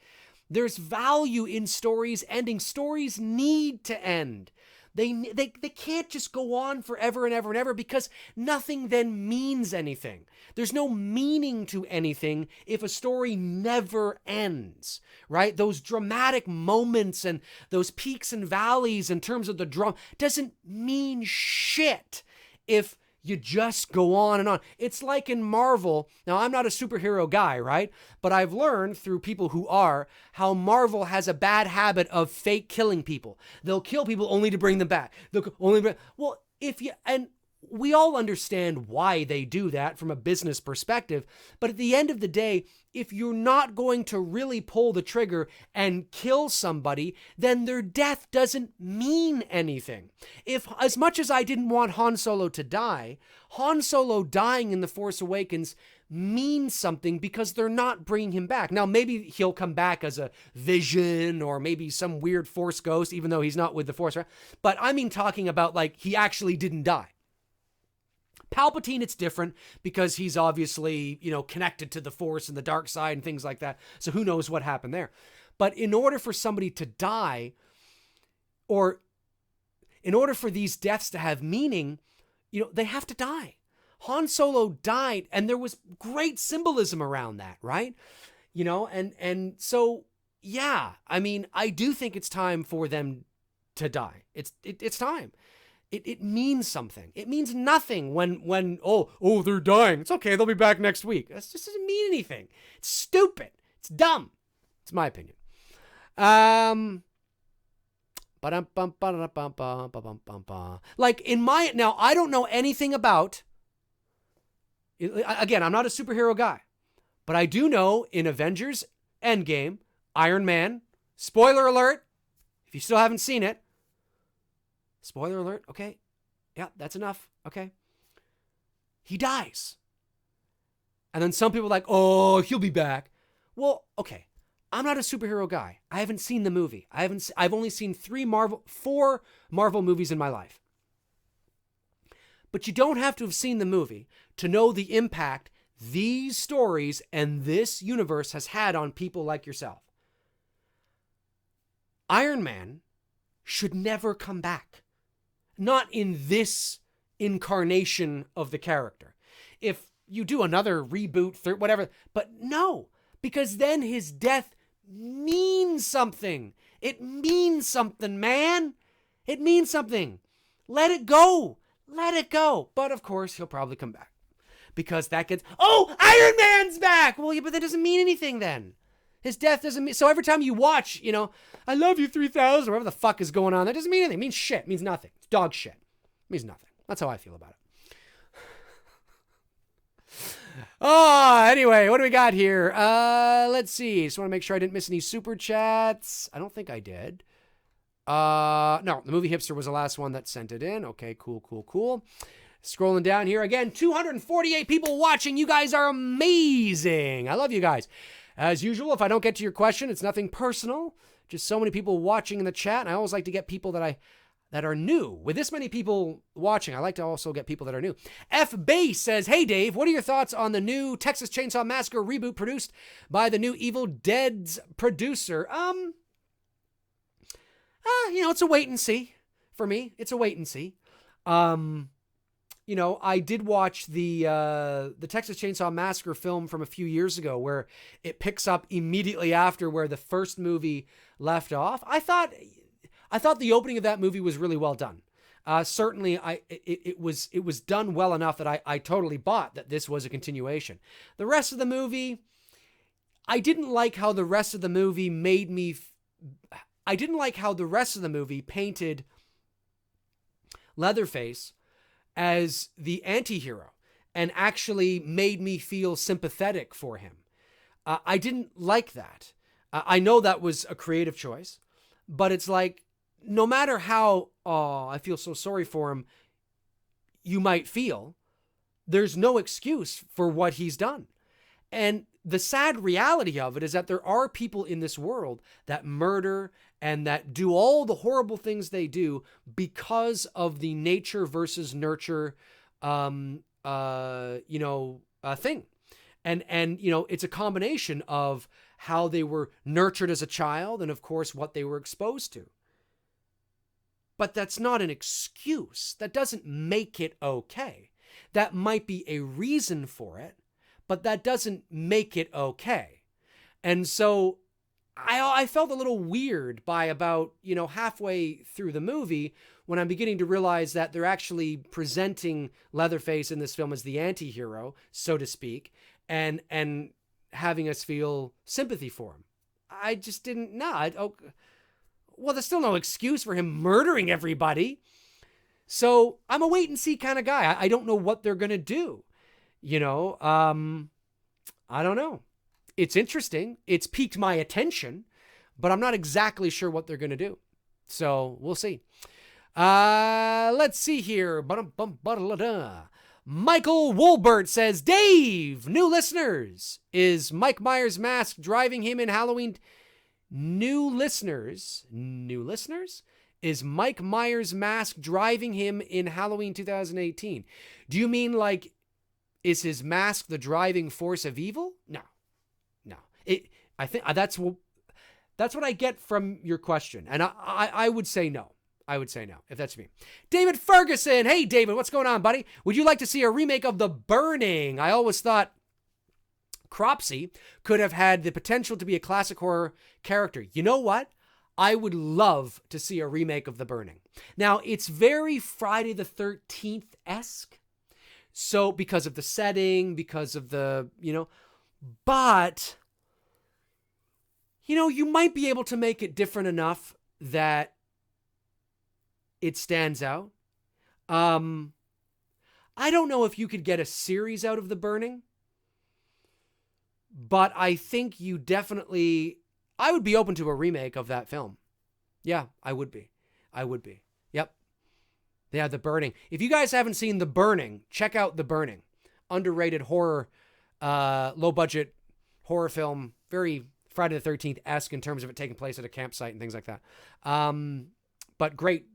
S1: There's value in stories ending. Stories need to end. They can't just go on forever and ever and ever, because nothing then means anything. There's no meaning to anything if a story never ends, right? Those dramatic moments and those peaks and valleys in terms of the drama doesn't mean shit if you just go on and on. It's like in Marvel. Now, I'm not a superhero guy, right? But I've learned through people who are how Marvel has a bad habit of fake killing people. They'll kill people only to bring them back. And we all understand why they do that from a business perspective. But at the end of the day, if you're not going to really pull the trigger and kill somebody, then their death doesn't mean anything. If, as much as I didn't want Han Solo to die, Han Solo dying in The Force Awakens means something because they're not bringing him back. Now, maybe he'll come back as a vision or maybe some weird Force ghost, even though he's not with the Force. Right? But I mean talking about like he actually didn't die. Palpatine, it's different because he's obviously, you know, connected to the Force and the dark side and things like that. So who knows what happened there. But in order for somebody to die, or in order for these deaths to have meaning, you know, they have to die. Han Solo died, and there was great symbolism around that, right? You know, and so, yeah, I mean, I do think it's time for them to die. It's time. It means something. It means nothing when oh they're dying. It's okay, they'll be back next week. That just doesn't mean anything. It's stupid. It's dumb. It's my opinion. Like in my, now I don't know anything about, again, I'm not a superhero guy, but I do know in Avengers Endgame, Iron Man, spoiler alert, if you still haven't seen it, spoiler alert, okay, yeah, that's enough, okay, he dies. And then some people are like, oh, he'll be back. Well, okay, I'm not a superhero guy. I haven't seen the movie. I've only seen 4 Marvel movies in my life. But you don't have to have seen the movie to know the impact these stories and this universe has had on people like yourself. Iron Man should never come back. Not in this incarnation of the character. If you do another reboot, whatever, but no, because then his death means something. It means something, man. It means something. Let it go. Let it go. But of course, he'll probably come back. Because that gets, oh, Iron Man's back. Well, yeah, but that doesn't mean anything then. His death doesn't mean, so every time you watch, I love you 3000, whatever the fuck is going on, that doesn't mean anything. It means shit. It means nothing. It's dog shit. It means nothing. That's how I feel about it. Oh, anyway, what do we got here? Let's see. Just want to make sure I didn't miss any super chats. I don't think I did. No, the Movie Hipster was the last one that sent it in. Okay, cool. Scrolling down here again, 248 people watching. You guys are amazing. I love you guys. As usual, if I don't get to your question, it's nothing personal. Just so many people watching in the chat, and I always like to get people that are new. With this many people watching, I like to also get people that are new. F Base says, hey Dave, what are your thoughts on the new Texas Chainsaw Massacre reboot produced by the new Evil Dead's producer? It's a wait and see for me. It's a wait and see. I did watch the Texas Chainsaw Massacre film from a few years ago where it picks up immediately after where the first movie left off. I thought the opening of that movie was really well done. Certainly, it was done well enough that I totally bought that this was a continuation. The rest of the movie, I didn't like how the rest of the movie I didn't like how the rest of the movie painted Leatherface as the anti-hero and actually made me feel sympathetic for him. I didn't like that. I know that was a creative choice, but it's like, no matter how, I feel so sorry for him, you might feel, there's no excuse for what he's done. And the sad reality of it is that there are people in this world that murder and that do all the horrible things they do because of the nature versus nurture, thing. And it's a combination of how they were nurtured as a child and, of course, what they were exposed to. But that's not an excuse. That doesn't make it okay. That might be a reason for it, but that doesn't make it okay. And so I felt a little weird by about, halfway through the movie when I'm beginning to realize that they're actually presenting Leatherface in this film as the anti-hero, so to speak, and having us feel sympathy for him. I just didn't know. Well, there's still no excuse for him murdering everybody. So I'm a wait and see kind of guy. I don't know what they're going to do. I don't know. It's interesting. It's piqued my attention, but I'm not exactly sure what they're going to do. So we'll see. Let's see here. Michael Wolbert says, Dave, new listeners, is Mike Myers' mask driving him in Halloween? New listeners? Is Mike Myers' mask driving him in Halloween 2018? Do you mean like, is his mask the driving force of evil? No. I think that's what I get from your question. And I would say no. I would say no, if that's me. David Ferguson. Hey, David, what's going on, buddy? Would you like to see a remake of The Burning? I always thought Cropsey could have had the potential to be a classic horror character. You know what? I would love to see a remake of The Burning. Now, it's very Friday the 13th-esque. So, because of the setting, because of the, but, you might be able to make it different enough that it stands out. I don't know if you could get a series out of The Burning, but I think I would be open to a remake of that film. Yeah, I would be. Yep. Yeah, The Burning. If you guys haven't seen The Burning, check out The Burning. Underrated horror, low-budget horror film. Very Friday the 13th-esque in terms of it taking place at a campsite and things like that. But great,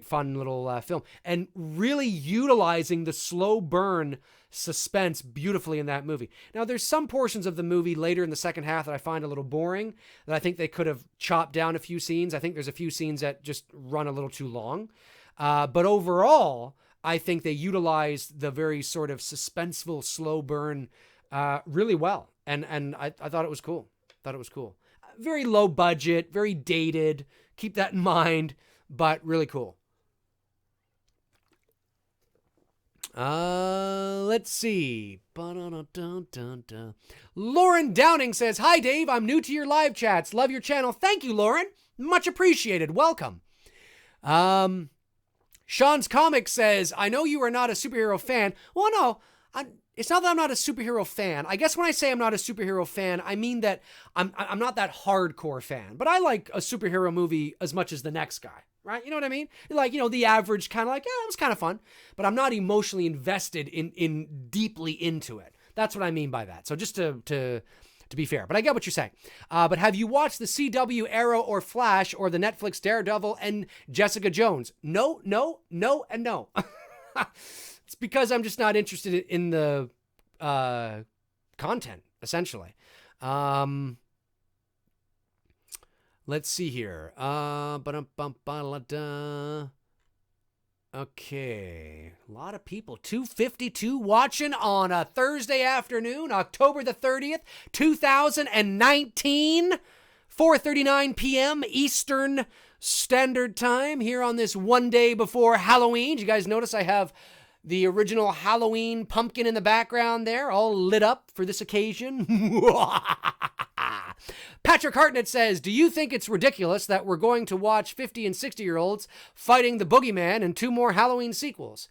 S1: fun little film. And really utilizing the slow burn suspense beautifully in that movie. Now, there's some portions of the movie later in the second half that I find a little boring, that I think they could have chopped down a few scenes. I think there's a few scenes that just run a little too long. But overall, I think they utilized the very sort of suspenseful, slow burn really well. And I thought it was cool. Very low budget, very dated. Keep that in mind, but really cool. Let's see. Lauren Downing says, "Hi, Dave. I'm new to your live chats. Love your channel." Thank you, Lauren. Much appreciated. Welcome. Shauns Comics says, "I know you are not a superhero fan." Well, no, it's not that I'm not a superhero fan. I guess when I say I'm not a superhero fan, I mean that I'm not that hardcore fan. But I like a superhero movie as much as the next guy, right? You know what I mean? Like, the average kind of like, yeah, it was kind of fun. But I'm not emotionally invested in deeply into it. That's what I mean by that. So just to be fair, but I get what you're saying. But have you watched the CW Arrow or Flash or the Netflix Daredevil and Jessica Jones? No, and no. It's because I'm just not interested in the content, essentially. Let's see here. Okay, a lot of people. 252 watching on a Thursday afternoon, October the 30th, 2019, 4:39 p.m. Eastern Standard Time here on this one day before Halloween. You guys notice I have the original Halloween pumpkin in the background there, all lit up for this occasion. Patrick Hartnett says, "Do you think it's ridiculous that we're going to watch 50 and 60-year-olds fighting the boogeyman in 2 more Halloween sequels?"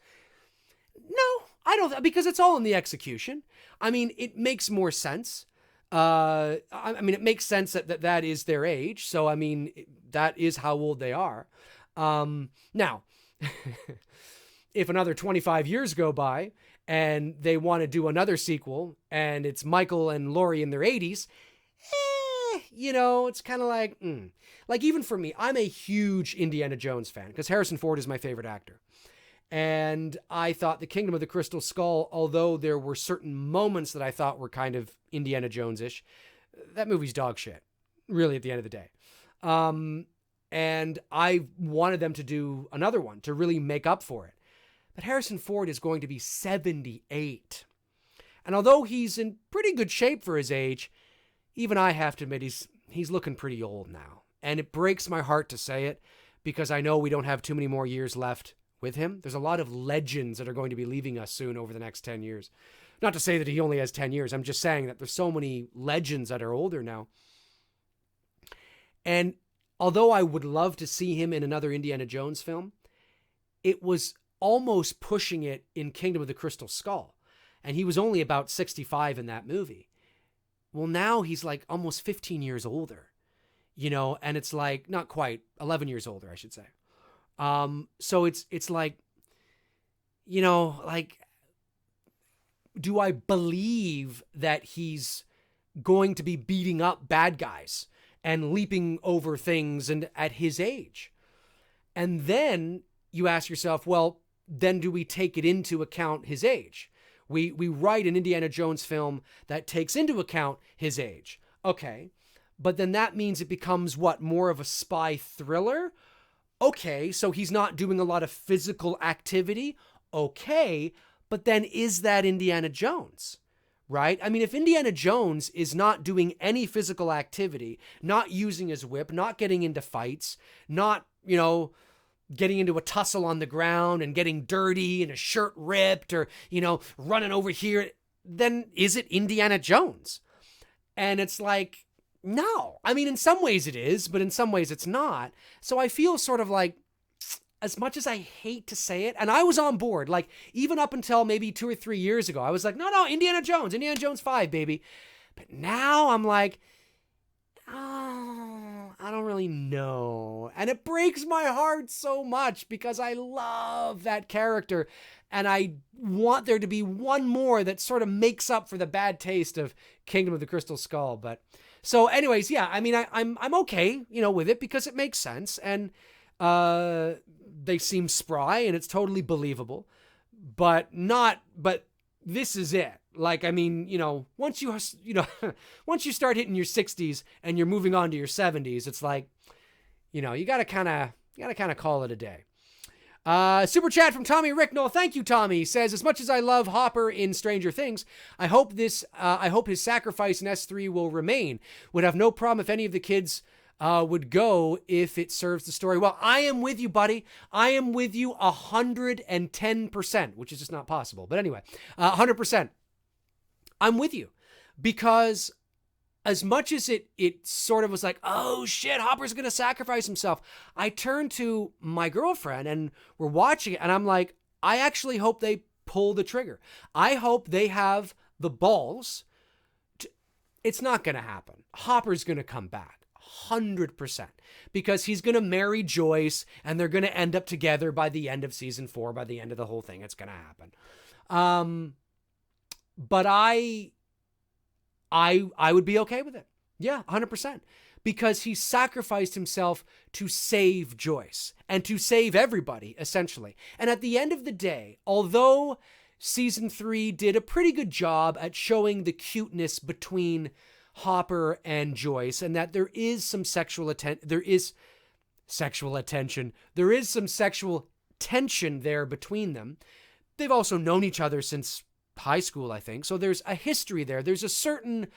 S1: No, I don't, because it's all in the execution. I mean, it makes more sense. It makes sense that is their age. So, I mean, that is how old they are. Now, if another 25 years go by and they want to do another sequel and it's Michael and Laurie in their 80s, it's kind of like, Like, even for me, I'm a huge Indiana Jones fan because Harrison Ford is my favorite actor. And I thought The Kingdom of the Crystal Skull, although there were certain moments that I thought were kind of Indiana Jones-ish, that movie's dog shit, really, at the end of the day. And I wanted them to do another one to really make up for it. But Harrison Ford is going to be 78. And although he's in pretty good shape for his age, even I have to admit he's looking pretty old now. And it breaks my heart to say it because I know we don't have too many more years left with him. There's a lot of legends that are going to be leaving us soon over the next 10 years. Not to say that he only has 10 years. I'm just saying that there's so many legends that are older now. And although I would love to see him in another Indiana Jones film, it was almost pushing it in Kingdom of the Crystal Skull. And he was only about 65 in that movie. Well, now he's like almost 15 years older, and it's like, not quite, 11 years older, I should say. So it's like, do I believe that he's going to be beating up bad guys and leaping over things and at his age? And then you ask yourself, well, then do we take it into account his age? We write an Indiana Jones film that takes into account his age. Okay, but then that means it becomes what, more of a spy thriller? Okay, so he's not doing a lot of physical activity. Okay, but then is that Indiana Jones? right? I mean, if Indiana Jones is not doing any physical activity, not using his whip, not getting into fights, not, getting into a tussle on the ground and getting dirty and a shirt ripped or, running over here, then is it Indiana Jones? And it's like, no. I mean, in some ways it is, but in some ways it's not. So I feel sort of like, as much as I hate to say it, and I was on board, like even up until maybe 2 or 3 years ago, I was like, no, Indiana Jones 5, baby. But now I'm like, oh, I don't really know. And it breaks my heart so much because I love that character. And I want there to be one more that sort of makes up for the bad taste of Kingdom of the Crystal Skull. But so anyways, yeah, I mean, I'm okay, with it because it makes sense. And they seem spry and it's totally believable, but this is it. Like, I mean, once you start hitting your 60s and you're moving on to your 70s, it's like, you gotta kind of call it a day. Super chat from Tommy Ricknell. Thank you, Tommy. He says, as much as I love Hopper in Stranger Things, I hope his sacrifice in S3 will remain. Would have no problem if any of the kids would go if it serves the story well. I am with you, buddy. I am with you 110%, which is just not possible. But anyway, 100%. I'm with you because as much as it sort of was like, oh shit, Hopper's going to sacrifice himself. I turned to my girlfriend and we're watching it and I'm like, I actually hope they pull the trigger. I hope they have the balls. It's not going to happen. Hopper's going to come back. 100%, because he's going to marry Joyce and they're going to end up together by the end of season 4, by the end of the whole thing. It's going to happen. But I would be okay with it. Yeah, 100%, because he sacrificed himself to save Joyce and to save everybody, essentially. And at the end of the day, although season 3 did a pretty good job at showing the cuteness between Hopper and Joyce, and that there is some sexual attention, there is some sexual tension there between them. They've also known each other since high school, I think. So there's a history there. There's a certain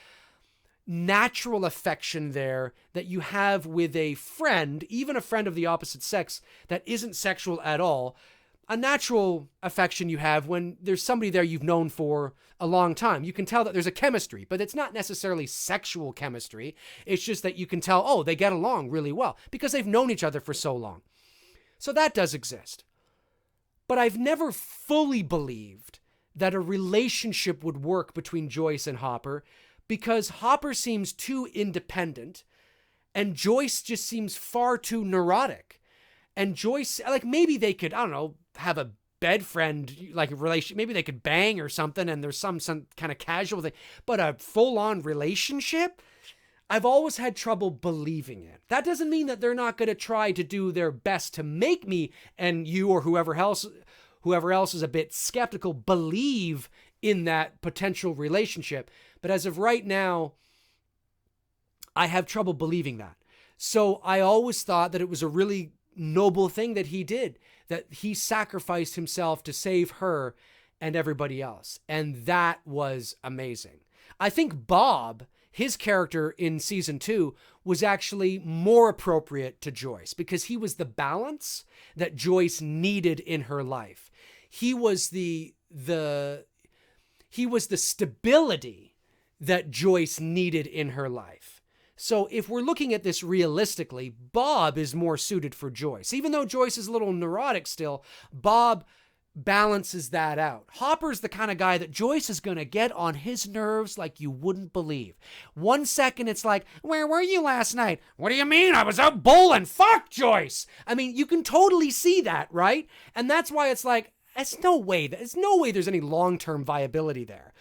S1: natural affection there that you have with a friend, even a friend of the opposite sex that isn't sexual at all. A natural affection you have when there's somebody there you've known for a long time. You can tell that there's a chemistry, but it's not necessarily sexual chemistry. It's just that you can tell, oh, they get along really well because they've known each other for so long. So that does exist. But I've never fully believed that a relationship would work between Joyce and Hopper because Hopper seems too independent and Joyce just seems far too neurotic. And Joyce, like maybe they could, I don't know, have a bed friend, like a relation, maybe they could bang or something and there's some kind of casual thing, but a full-on relationship, I've always had trouble believing it. That doesn't mean that they're not going to try to do their best to make me and you or whoever else is a bit skeptical believe in that potential relationship. But as of right now, I have trouble believing that. So I always thought that it was a really noble thing that he did, that he sacrificed himself to save her and everybody else. And that was amazing. I think Bob, his character in season 2, was actually more appropriate to Joyce because he was the balance that Joyce needed in her life. He was the stability that Joyce needed in her life. So if we're looking at this realistically, Bob is more suited for Joyce. Even though Joyce is a little neurotic still, Bob balances that out. Hopper's the kind of guy that Joyce is going to get on his nerves like you wouldn't believe. 1 second it's like, where were you last night? What do you mean? I was out bowling. Fuck Joyce. I mean, you can totally see that, right? And that's why it's like, there's no way there's any long-term viability there.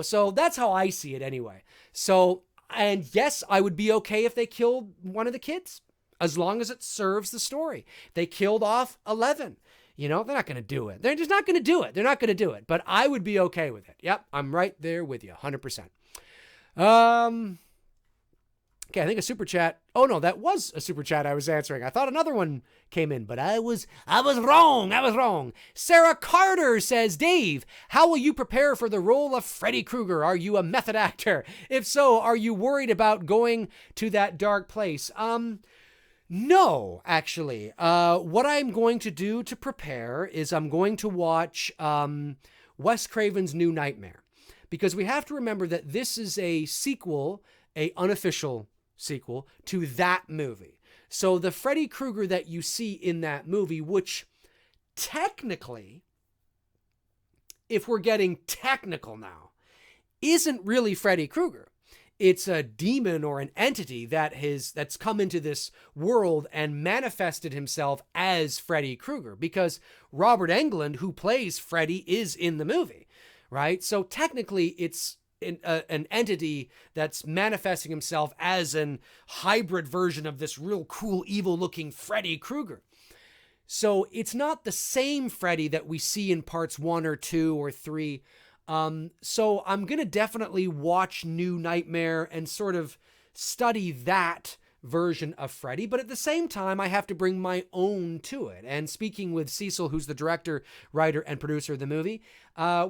S1: So that's how I see it anyway. So, and yes, I would be okay if they killed one of the kids, as long as it serves the story. They killed off 11. They're not going to do it. They're just not going to do it. They're not going to do it. But I would be okay with it. Yep, I'm right there with you, 100%. Okay, I think a super chat. Oh no, that was a super chat I was answering. I thought another one came in, but I was wrong. I was wrong. Sarah Carter says, Dave, how will you prepare for the role of Freddy Krueger? Are you a method actor? If so, are you worried about going to that dark place? No, actually. What I'm going to do to prepare is I'm going to watch Wes Craven's New Nightmare, because we have to remember that this is a sequel, a unofficial sequel to that movie. So the Freddy Krueger that you see in that movie, which technically, if we're getting technical now, isn't really Freddy Krueger. It's a demon or an entity that's come into this world and manifested himself as Freddy Krueger, because Robert Englund, who plays Freddy, is in the movie, right? So technically it's an entity that's manifesting himself as an hybrid version of this real cool, evil-looking Freddy Krueger. So it's not the same Freddy that we see in parts 1 or 2 or 3. So I'm going to definitely watch New Nightmare and sort of study that version of Freddy, but at the same time, I have to bring my own to it. And speaking with Cecil, who's the director, writer, and producer of the movie,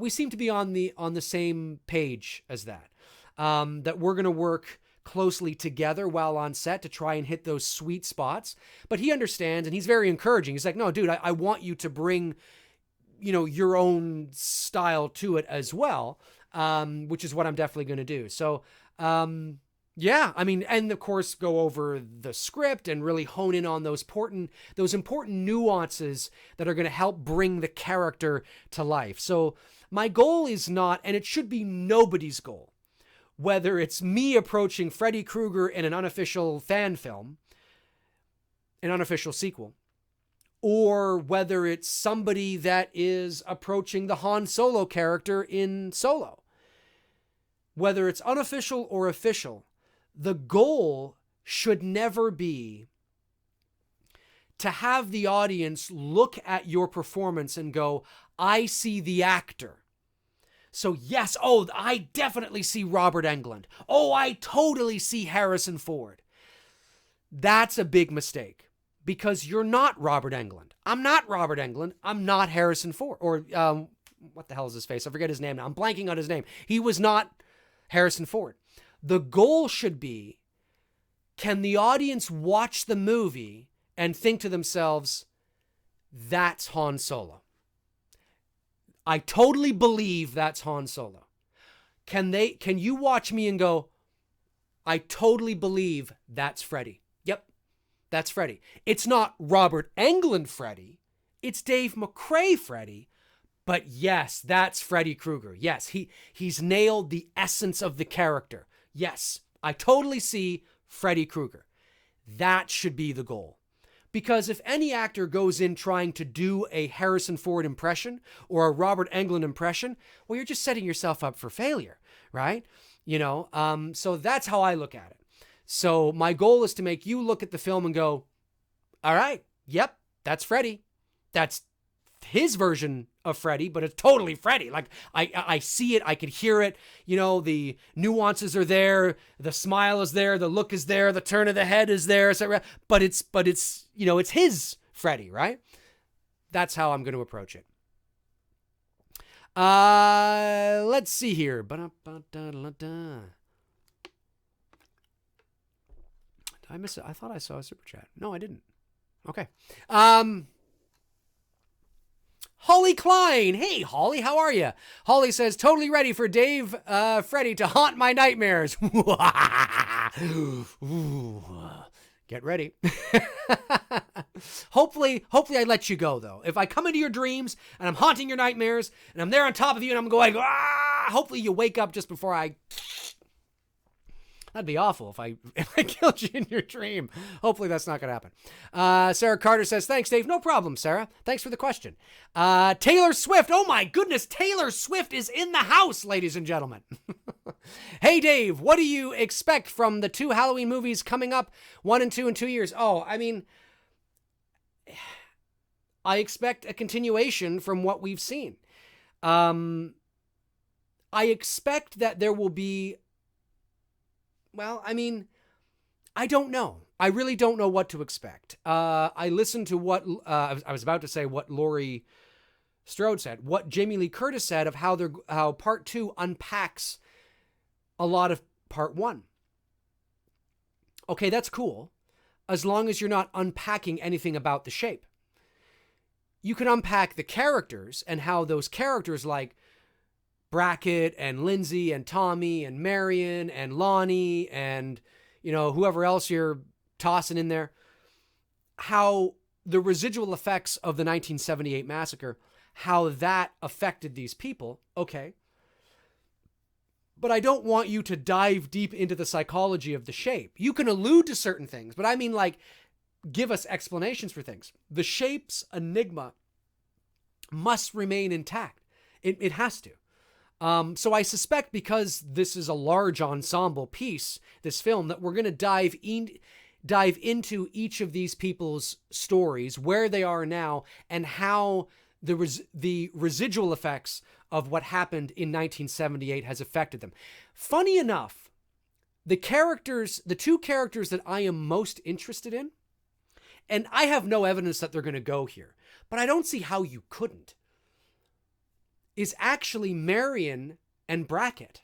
S1: we seem to be on the same page as that. That we're going to work closely together while on set to try and hit those sweet spots. But he understands, and he's very encouraging. He's like, no, dude, I want you to bring, your own style to it as well, which is what I'm definitely going to do. So, yeah, I mean, and of course go over the script and really hone in on those important nuances that are going to help bring the character to life. So my goal is not, and it should be nobody's goal, whether it's me approaching Freddy Krueger in an unofficial fan film, an unofficial sequel, or whether it's somebody that is approaching the Han Solo character in Solo. Whether it's unofficial or official, the goal should never be to have the audience look at your performance and go, I see the actor. So yes, I definitely see Robert Englund. I totally see Harrison Ford. That's a big mistake, because you're not Robert Englund. I'm not Robert Englund. I'm not Harrison Ford. Or what the hell is his face? I forget his name now. I'm blanking on his name. He was not Harrison Ford. The goal should be, can the audience watch the movie and think to themselves, that's Han Solo. I totally believe that's Han Solo. Can you watch me and go, I totally believe that's Freddy. Yep, that's Freddy. It's not Robert Englund Freddy. It's Dave McRae Freddy. But yes, that's Freddy Krueger. Yes, he's nailed the essence of the character. Yes, I totally see Freddy Krueger. That should be the goal. Because if any actor goes in trying to do a Harrison Ford impression or a Robert Englund impression, well, you're just setting yourself up for failure, right? So that's how I look at it. So my goal is to make you look at the film and go, all right, yep, that's Freddy. That's his version of Freddy, but it's totally Freddy. Like I see it, I could hear it, the nuances are there, the smile is there, the look is there, the turn of the head is there, etc. But it's it's his Freddy, right? That's how I'm going to approach it. Let's see here. Did I miss it? I thought I saw a super chat. No, I didn't. Okay. Holly Klein. Hey, Holly, how are you? Holly says, totally ready for Dave Freddy to haunt my nightmares. Get ready. Hopefully I let you go, though. If I come into your dreams and I'm haunting your nightmares and I'm there on top of you and I'm going, hopefully you wake up just before I... That'd be awful if I killed you in your dream. Hopefully that's not going to happen. Sarah Carter says, thanks, Dave. No problem, Sarah. Thanks for the question. Taylor Swift. Oh, my goodness. Taylor Swift is in the house, ladies and gentlemen. Hey, Dave, what do you expect from the 2 Halloween movies coming up, 1 and 2 in 2 years? I expect a continuation from what we've seen. I expect that there will be... I don't know. I really don't know what to expect. I listened to what I was about to say what Laurie Strode said, what Jamie Lee Curtis said of how part 2 unpacks a lot of part 1. Okay, that's cool, as long as you're not unpacking anything about the shape. You can unpack the characters and how those characters like Brackett and Lindsay and Tommy and Marion and Lonnie and, whoever else you're tossing in there, how the residual effects of the 1978 massacre, how that affected these people. Okay. But I don't want you to dive deep into the psychology of the shape. You can allude to certain things, but I mean, like, give us explanations for things. The shape's enigma must remain intact. It has to. So I suspect, because this is a large ensemble piece, this film, that we're going to dive into each of these people's stories, where they are now, and how the residual effects of what happened in 1978 has affected them. Funny enough, the two characters that I am most interested in, and I have no evidence that they're going to go here, but I don't see how you couldn't, is actually Marion and Brackett.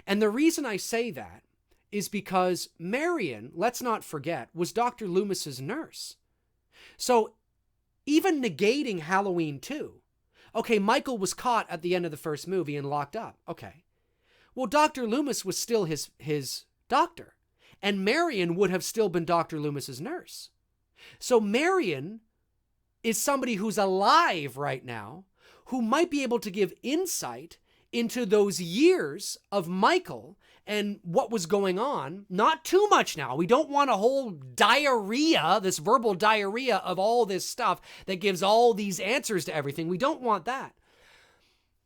S1: And the reason I say that is because Marion, let's not forget, was Dr. Loomis's nurse. So even negating Halloween 2, okay, Michael was caught at the end of the first movie and locked up. Okay. Well, Dr. Loomis was still his doctor, and Marion would have still been Dr. Loomis's nurse. So Marion is somebody who's alive right now, who might be able to give insight into those years of Michael and what was going on. Not too much now. We don't want a whole diarrhea, this verbal diarrhea of all this stuff that gives all these answers to everything. We don't want that.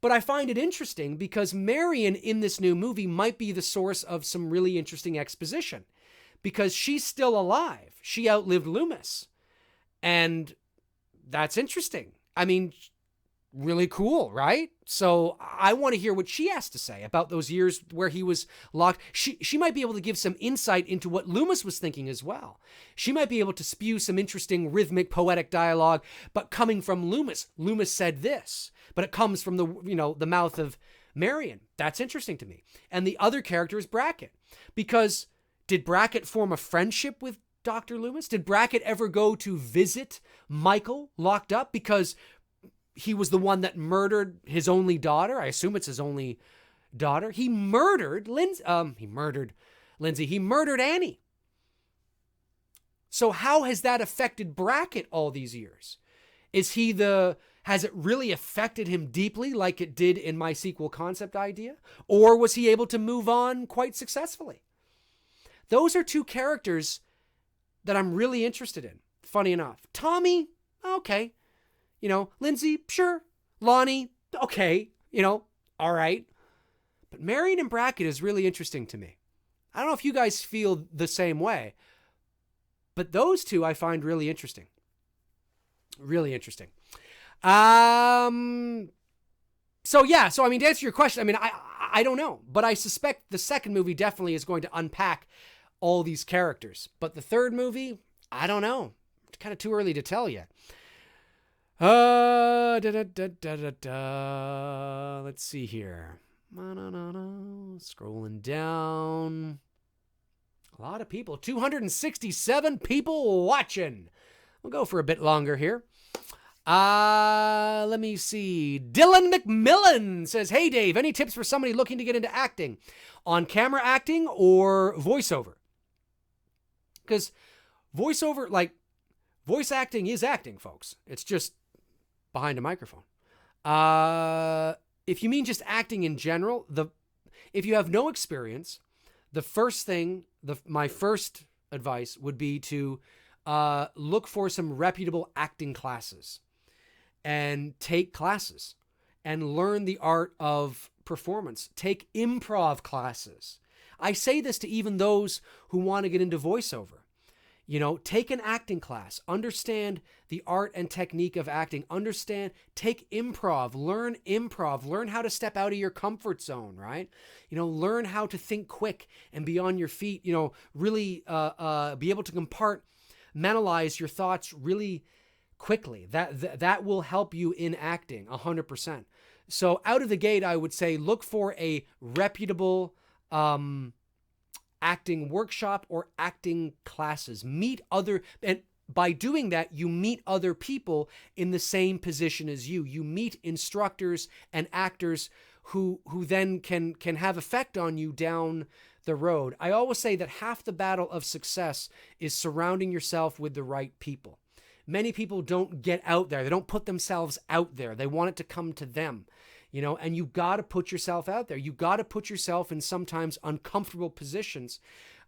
S1: But I find it interesting because Marion in this new movie might be the source of some really interesting exposition, because she's still alive. She outlived Loomis. And that's interesting. I mean, really cool, right? So I want to hear what she has to say about those years where he was locked. She might be able to give some insight into what Loomis was thinking as well. She might be able to spew some interesting rhythmic, poetic dialogue, but coming from Loomis. Loomis said this, but it comes from the mouth of Marion. That's interesting to me. And the other character is Brackett, because did Brackett form a friendship with Dr. Loomis? Did Brackett ever go to visit Michael locked up because he was the one that murdered his only daughter? I assume it's his only daughter. He murdered Lindsay. He murdered Annie. So how has that affected Brackett all these years? Has it really affected him deeply like it did in my sequel concept idea? Or was he able to move on quite successfully? Those are two characters that I'm really interested in, funny enough. Tommy, okay. Lindsay, sure. Lonnie, okay. All right. But Marion and Brackett is really interesting to me. I don't know if you guys feel the same way, but those two I find really interesting. Really interesting. So I mean, to answer your question, I mean, I don't know, but I suspect the second movie definitely is going to unpack all these characters. But the third movie, I don't know. It's kind of too early to tell yet. Let's see here. Scrolling down. A lot of people. 267 people watching. We'll go for a bit longer here. Let me see. Dylan McMillan says, "Hey Dave, any tips for somebody looking to get into acting? On camera acting or voiceover?" Because voiceover, like, voice acting is acting, folks. It's just behind a microphone. If you mean just acting in general, if you have no experience, the first thing, my first advice would be to look for some reputable acting classes and take classes and learn the art of performance. Take improv classes. I say this to even those who want to get into voiceover. Take an acting class, understand the art and technique of acting, take improv, learn how to step out of your comfort zone, right? Learn how to think quick and be on your feet, really be able to compartmentalize your thoughts really quickly. That will help you in acting 100%. So out of the gate, I would say look for a reputable acting workshop or acting classes. And by doing that, you meet other people in the same position as you. You meet instructors and actors who then can have effect on you down the road. I always say that half the battle of success is surrounding yourself with the right people. Many people don't get out there. They don't put themselves out there. They want it to come to them. And you got to put yourself out there. You got to put yourself in sometimes uncomfortable positions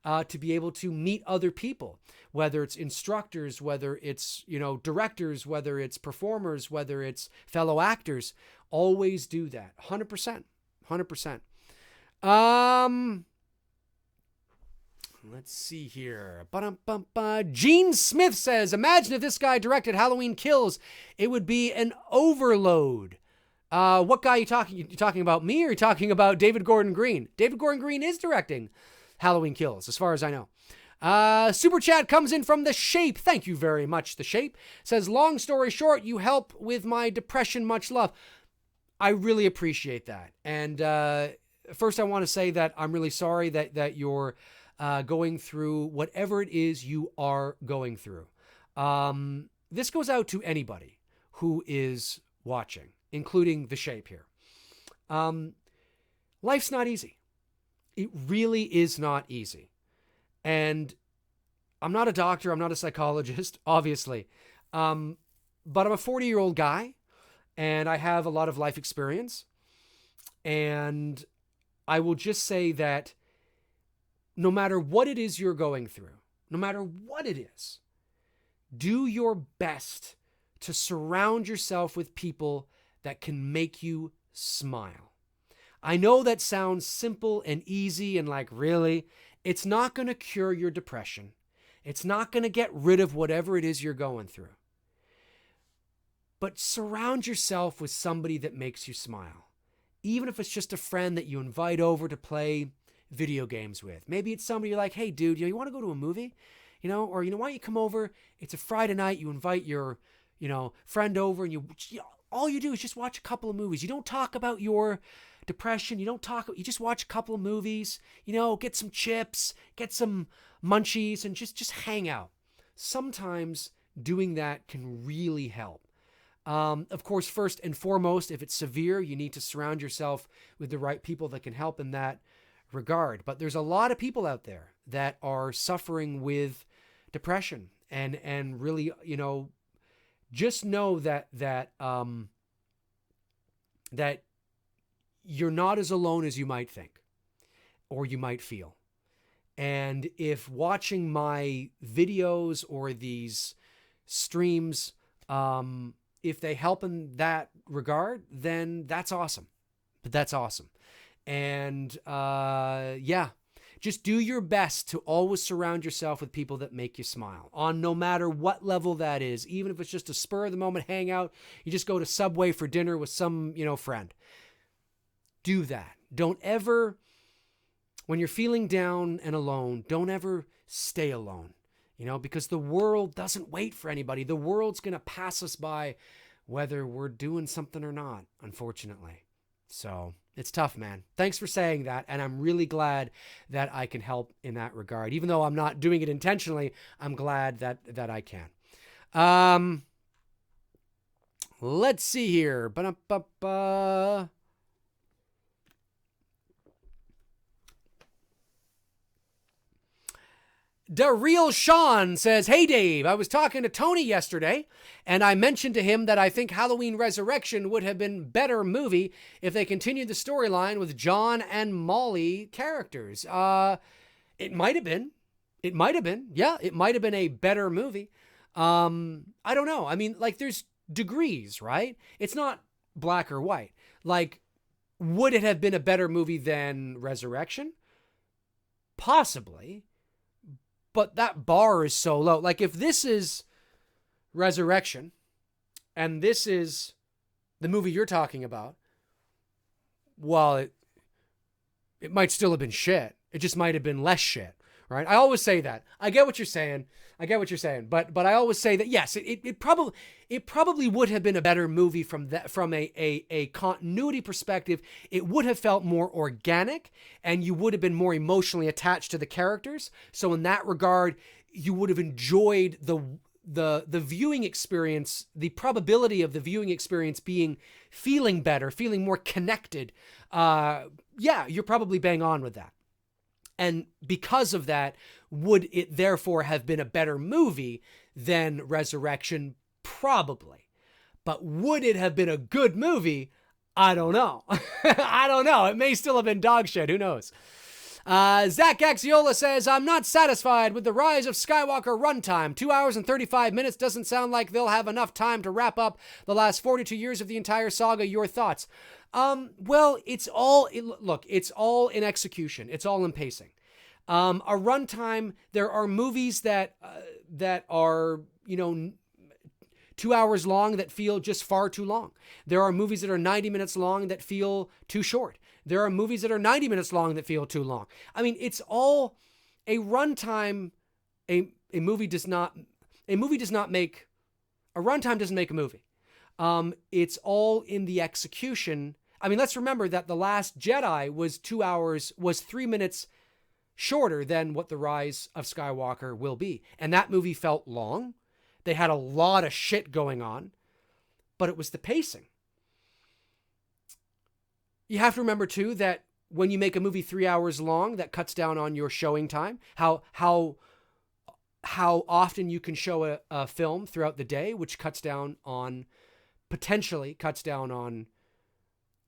S1: to be able to meet other people, whether it's instructors, whether it's, directors, whether it's performers, whether it's fellow actors. Always do that. 100%. 100%. Let's see here. Gene Smith says, imagine if this guy directed Halloween Kills, it would be an overload. What guy are you talking? You talking about me or are you talking about David Gordon Green? David Gordon Green is directing Halloween Kills, as far as I know. Super chat comes in from The Shape. Thank you very much, The Shape. Says, long story short, you help with my depression. Much love. I really appreciate that. And first I want to say that I'm really sorry that you're going through whatever it is you are going through. This goes out to anybody who is watching, including The Shape here. Life's not easy. It really is not easy. And I'm not a doctor. I'm not a psychologist, obviously. But I'm a 40-year-old guy, and I have a lot of life experience. And I will just say that no matter what it is you're going through, no matter what it is, do your best to surround yourself with people that can make you smile. I know that sounds simple and easy and like, really, it's not going to cure your depression. It's not going to get rid of whatever it is you're going through. But surround yourself with somebody that makes you smile. Even if it's just a friend that you invite over to play video games with. Maybe it's somebody you're like, hey, dude, you want to go to a movie? Or, why don't you come over? It's a Friday night. You invite your, friend over and all you do is just watch a couple of movies. You don't talk about your depression. You just watch a couple of movies, get some chips, get some munchies and just hang out. Sometimes doing that can really help. Of course, first and foremost, if it's severe, you need to surround yourself with the right people that can help in that regard. But there's a lot of people out there that are suffering with depression and really, just know that you're not as alone as you might think or you might feel. And if watching my videos or these streams, if they help in that regard, then that's awesome. But that's awesome. And just do your best to always surround yourself with people that make you smile on no matter what level that is. Even if it's just a spur of the moment hangout, you just go to Subway for dinner with some, friend. Do that. Don't ever, when you're feeling down and alone, don't ever stay alone, because the world doesn't wait for anybody. The world's going to pass us by whether we're doing something or not, unfortunately. So it's tough, man. Thanks for saying that. And I'm really glad that I can help in that regard. Even though I'm not doing it intentionally, I'm glad that I can. Let's see here. The Real Sean says, hey Dave, I was talking to Tony yesterday and I mentioned to him that I think Halloween Resurrection would have been a better movie if they continued the storyline with John and Molly characters. It might have been. Yeah, it might have been a better movie. I don't know. I mean, there's degrees, right? It's not black or white. Would it have been a better movie than Resurrection? Possibly. but that bar is so low. Like, if this is Resurrection and this is the movie you're talking about, well, it might still have been shit. It just might have been less shit, right? I always say that. I get what you're saying. But I always say that, yes, it probably would have been a better movie from a continuity perspective. It would have felt more organic, and you would have been more emotionally attached to the characters. So in that regard, you would have enjoyed the viewing experience, the probability of the viewing experience feeling better, feeling more connected. Yeah, you're probably bang on with that. And because of that, would it therefore have been a better movie than Resurrection? Probably. But would it have been a good movie? I don't know. I don't know. It may still have been dog shit. Who knows? Zach Axiola says, I'm not satisfied with the Rise of Skywalker runtime. 2 hours and 35 minutes doesn't sound like they'll have enough time to wrap up the last 42 years of the entire saga. Your thoughts? Well, it's all in execution. It's all in pacing. A runtime, there are movies that are, 2 hours long that feel just far too long. There are movies that are 90 minutes long that feel too short. There are movies that are 90 minutes long that feel too long. I mean, it's all a runtime. A runtime doesn't make a movie. It's all in the execution. I mean, let's remember that The Last Jedi was 3 minutes shorter than what The Rise of Skywalker will be. And that movie felt long. They had a lot of shit going on, but it was the pacing. You have to remember too that when you make a movie 3 hours long, that cuts down on your showing time. How often you can show a film throughout the day, which potentially cuts down on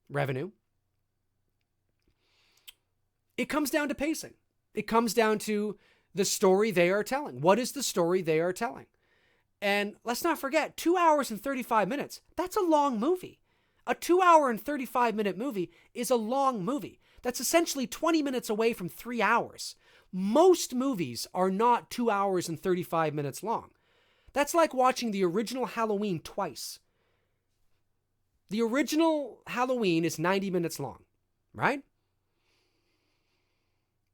S1: revenue. It comes down to pacing. It comes down to the story they are telling. What is the story they are telling? And let's not forget, 2 hours and 35 minutes, that's a long movie. A 2 hour and 35 minute movie is a long movie. That's essentially 20 minutes away from 3 hours. Most movies are not 2 hours and 35 minutes long. That's like watching the original Halloween twice. The original Halloween is 90 minutes long, right?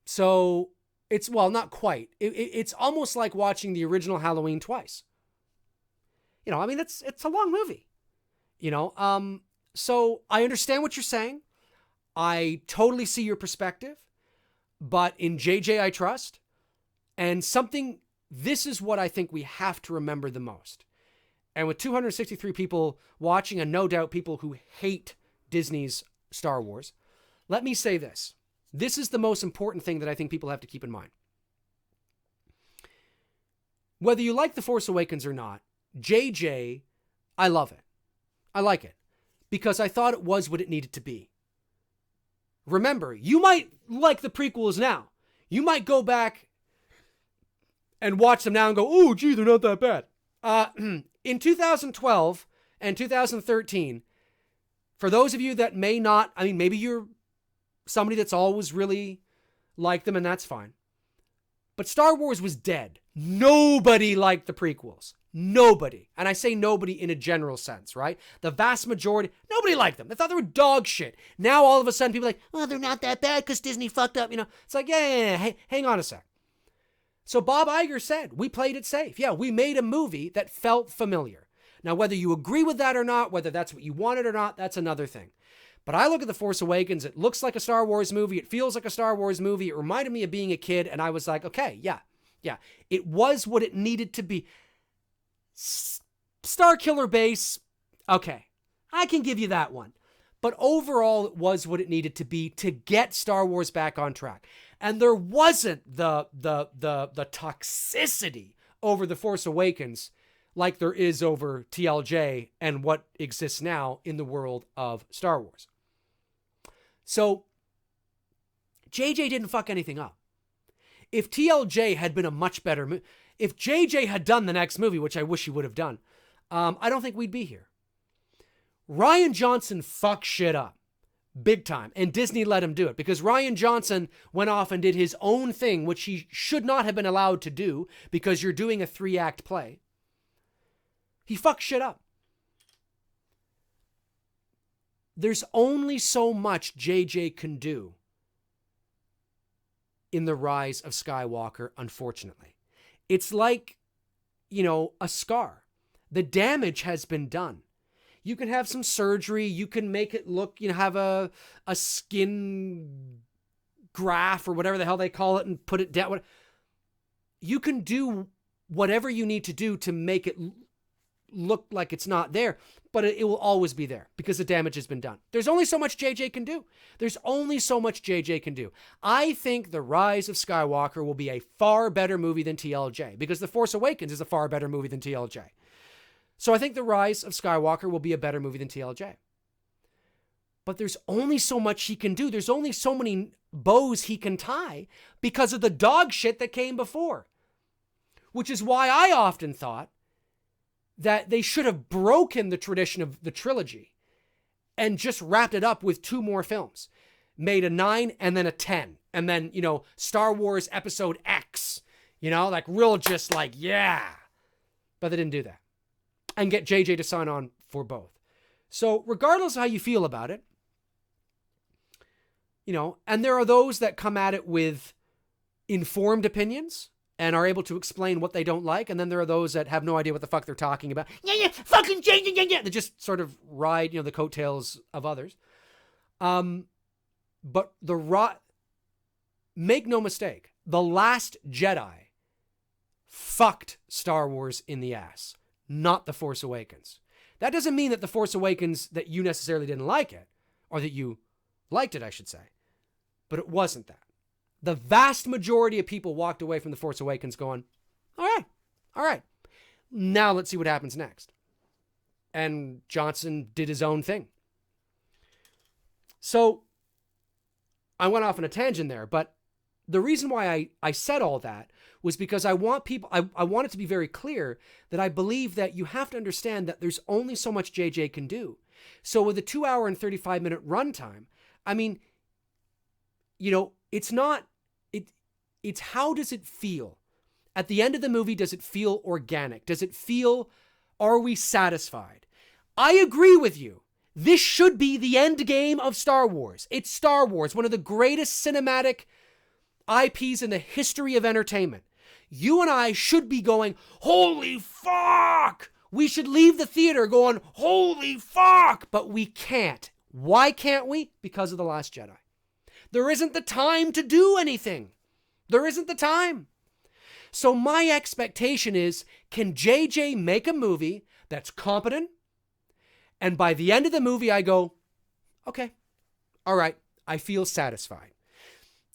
S1: So it's, well, not quite. It's almost like watching the original Halloween twice. I mean, it's a long movie, so I understand what you're saying. I totally see your perspective, but in JJ, I trust. And this is what I think we have to remember the most. And with 263 people watching, and no doubt people who hate Disney's Star Wars, let me say this. This is the most important thing that I think people have to keep in mind. Whether you like The Force Awakens or not, JJ, I love it. I like it because I thought it was what it needed to be. Remember, you might like the prequels now. You might go back and watch them now and go, oh, gee, they're not that bad. In 2012 and 2013, for those of you that may not, I mean, maybe you're somebody that's always really liked them and that's fine. But Star Wars was dead. Nobody liked the prequels. Nobody. And I say nobody in a general sense, right? The vast majority, nobody liked them. They thought they were dog shit. Now all of a sudden people are like, oh, they're not that bad because Disney fucked up. It's like, yeah. Hey, hang on a sec. So Bob Iger said, we played it safe. Yeah, we made a movie that felt familiar. Now, whether you agree with that or not, whether that's what you wanted or not, that's another thing. But I look at The Force Awakens, it looks like a Star Wars movie. It feels like a Star Wars movie. It reminded me of being a kid. And I was like, okay, yeah. It was what it needed to be. Star Killer Base, okay, I can give you that one. But overall, it was what it needed to be to get Star Wars back on track. And there wasn't the toxicity over The Force Awakens like there is over TLJ and what exists now in the world of Star Wars. So, JJ didn't fuck anything up. If TLJ had been a much better movie, if JJ had done the next movie, which I wish he would have done, I don't think we'd be here. Rian Johnson fucked shit up. big time. And Disney let him do it because Rian Johnson went off and did his own thing, which he should not have been allowed to do because you're doing a 3-act play. He fucked shit up. There's only so much JJ can do in The Rise of Skywalker, unfortunately. It's like, a scar. The damage has been done. You can have some surgery. You can make it look, have a skin graft or whatever the hell they call it and put it down. You can do whatever you need to do to make it look like it's not there, but it will always be there because the damage has been done. There's only so much JJ can do. There's only so much JJ can do. I think The Rise of Skywalker will be a far better movie than TLJ because The Force Awakens is a far better movie than TLJ. So I think The Rise of Skywalker will be a better movie than TLJ. But there's only so much he can do. There's only so many bows he can tie because of the dog shit that came before. Which is why I often thought that they should have broken the tradition of the trilogy and just wrapped it up with 2 more films. Made a 9 and then a 10. And then, Star Wars Episode X. Real just like, yeah. But they didn't do that. And get JJ to sign on for both. So regardless of how you feel about it, and there are those that come at it with informed opinions and are able to explain what they don't like. And then there are those that have no idea what the fuck they're talking about. Yeah, fucking JJ, yeah. They just sort of ride, the coattails of others. But make no mistake, The Last Jedi fucked Star Wars in the ass. Not The Force Awakens. That doesn't mean that The Force Awakens, that you necessarily didn't like it, or that you liked it, I should say. But it wasn't that. The vast majority of people walked away from The Force Awakens going, all right. Now let's see what happens next. And Johnson did his own thing. So I went off on a tangent there, but the reason why I said all that was because I want it to be very clear that I believe that you have to understand that there's only so much JJ can do. So with a 2 hour and 35 minute runtime, I mean, it's how does it feel? At the end of the movie, does it feel organic? Are we satisfied? I agree with you. This should be the end game of Star Wars. It's Star Wars, one of the greatest cinematic IPs in the history of entertainment. You and I should be going, holy fuck! We should leave the theater going, holy fuck! But we can't. Why can't we? Because of The Last Jedi. There isn't the time to do anything. There isn't the time. So my expectation is, can JJ make a movie that's competent? And by the end of the movie, I go, okay, all right, I feel satisfied.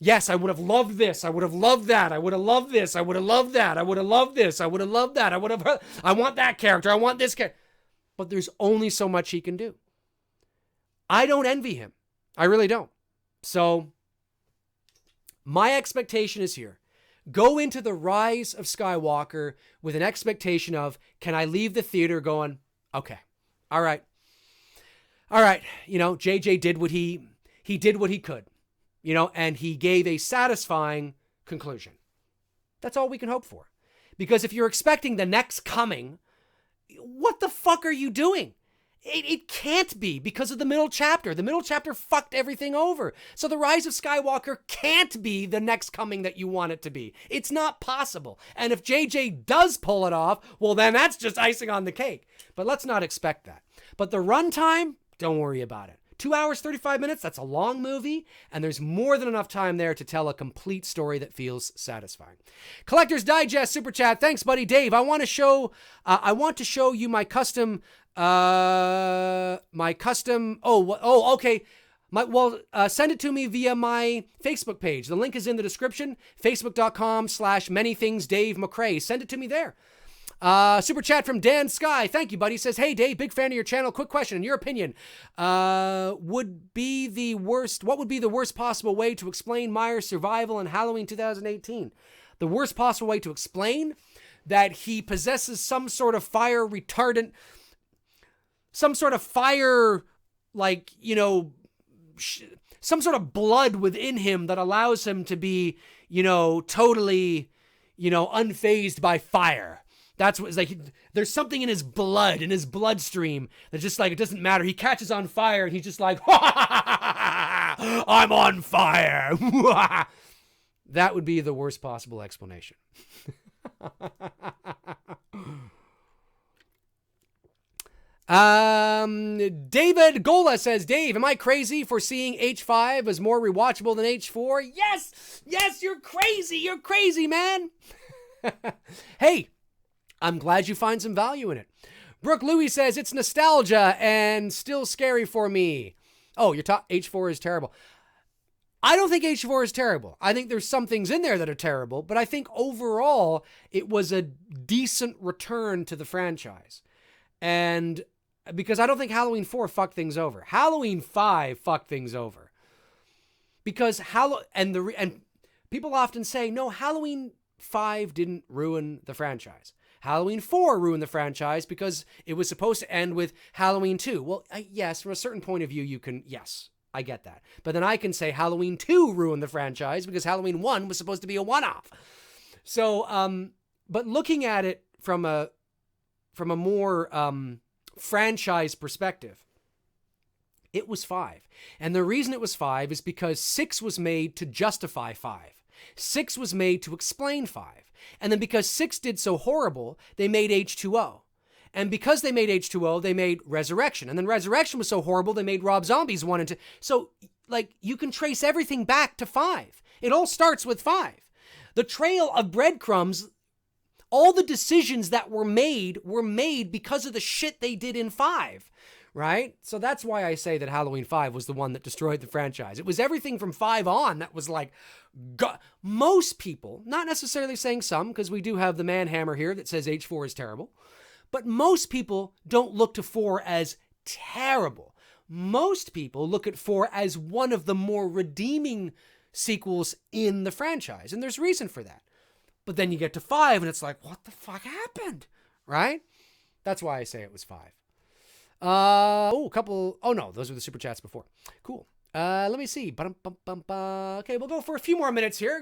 S1: Yes, I would have loved this. I would have loved that. I would have loved this. I would have loved that. I would have loved this. I would have loved that. I want that character. I want this character. But there's only so much he can do. I don't envy him. I really don't. So my expectation is here. Go into The Rise of Skywalker with an expectation of, can I leave the theater going, okay, all right. JJ did what he did what he could. And he gave a satisfying conclusion. That's all we can hope for. Because if you're expecting the next coming, what the fuck are you doing? It can't be because of the middle chapter. The middle chapter fucked everything over. So The Rise of Skywalker can't be the next coming that you want it to be. It's not possible. And if JJ does pull it off, well, then that's just icing on the cake. But let's not expect that. But the runtime, don't worry about it. 2 hours, 35 minutes, that's a long movie, and there's more than enough time there to tell a complete story that feels satisfying. Collector's Digest Super Chat, thanks, buddy. Dave, I want to show you my custom, okay. Send it to me via my Facebook page. The link is in the description, facebook.com/manythingsdave McRae. Send it to me there. Super chat from Dan Sky. Thank you, buddy. Says, hey, Dave, big fan of your channel. Quick question. In your opinion, what would be the worst possible way to explain Myers' survival in Halloween 2018? The worst possible way to explain that he possesses some sort of fire retardant, some sort of fire, some sort of blood within him that allows him to be, totally, unfazed by fire. That's what it's like. There's something in his blood, in his bloodstream, that's just like, it doesn't matter. He catches on fire and he's just like, I'm on fire. That would be the worst possible explanation. David Gola says, Dave, am I crazy for seeing H5 as more rewatchable than H4? Yes, you're crazy. You're crazy, man. Hey, I'm glad you find some value in it. Brooke Louie says, it's nostalgia and still scary for me. Oh, H4 is terrible. I don't think H4 is terrible. I think there's some things in there that are terrible, but I think overall it was a decent return to the franchise. And because I don't think Halloween 4 fucked things over. Halloween 5 fucked things over. Because and people often say, no, Halloween 5 didn't ruin the franchise. Halloween 4 ruined the franchise because it was supposed to end with Halloween 2. Well, yes, from a certain point of view, yes, I get that. But then I can say Halloween 2 ruined the franchise because Halloween 1 was supposed to be a one-off. So, but looking at it from a more franchise perspective, it was 5. And the reason it was 5 is because 6 was made to justify 5. 6 was made to explain 5. And then because 6 did so horrible, they made H2O. And because they made H2O, they made Resurrection. And then Resurrection was so horrible, they made Rob Zombie's 1 and 2. So, you can trace everything back to 5. It all starts with 5. The trail of breadcrumbs, all the decisions that were made because of the shit they did in 5, right? So that's why I say that Halloween 5 was the one that destroyed the franchise. It was everything from 5 on that was like, most people, not necessarily saying some, because we do have the manhammer here that says H4 is terrible, but most people don't look to 4 as terrible. Most people look at 4 as one of the more redeeming sequels in the franchise, and there's reason for that. But then you get to 5 and it's like, what the fuck happened? Right? That's why I say it was 5. Oh no, those were the super chats before. Cool. Let me see. Okay, we'll go for a few more minutes here.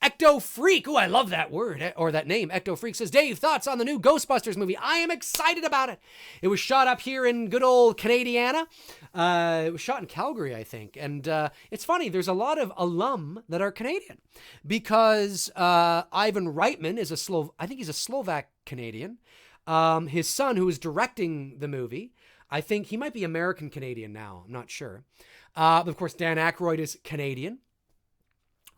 S1: Ecto Freak. Ooh, I love that word, or that name. Ecto Freak says, Dave, thoughts on the new Ghostbusters movie? I am excited about it. It was shot up here in good old Canadiana. It was shot in Calgary, I think. And it's funny, there's a lot of alum that are Canadian. Because Ivan Reitman is I think he's a Slovak Canadian. His son, who is directing the movie, I think he might be American Canadian now. I'm not sure. But of course, Dan Aykroyd is Canadian.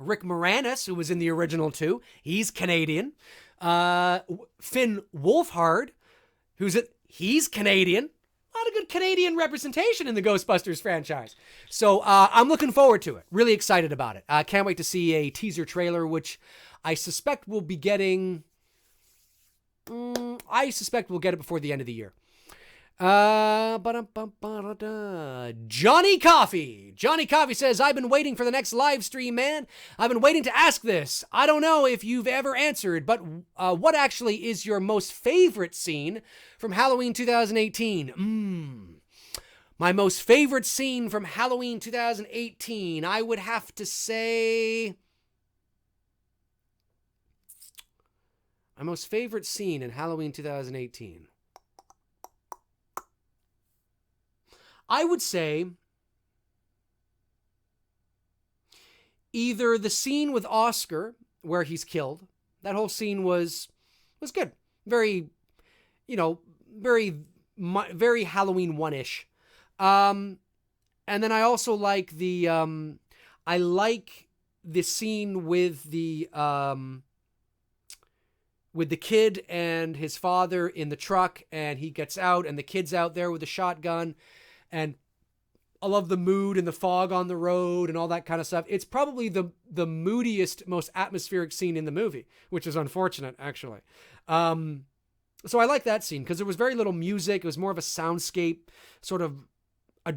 S1: Rick Moranis, who was in the original 2, he's Canadian. Finn Wolfhard, he's Canadian. A lot of good Canadian representation in the Ghostbusters franchise. So I'm looking forward to it. Really excited about it. I can't wait to see a teaser trailer, which I suspect we'll be getting. I suspect we'll get it before the end of the year. Johnny Coffee. Johnny Coffee says, I've been waiting for the next live stream, man. I've been waiting to ask this. I don't know if you've ever answered, but what actually is your most favorite scene from Halloween 2018? My most favorite scene from Halloween 2018, I would have to say... My most favorite scene in Halloween 2018. I would say either the scene with Oscar where he's killed. That whole scene was good. Very, very Halloween 1-ish. And then I also like the scene with the kid and his father in the truck, and he gets out and the kid's out there with a shotgun. And I love the mood and the fog on the road and all that kind of stuff. It's probably the moodiest, most atmospheric scene in the movie, which is unfortunate, actually. So I like that scene because there was very little music. It was more of a soundscape, sort of a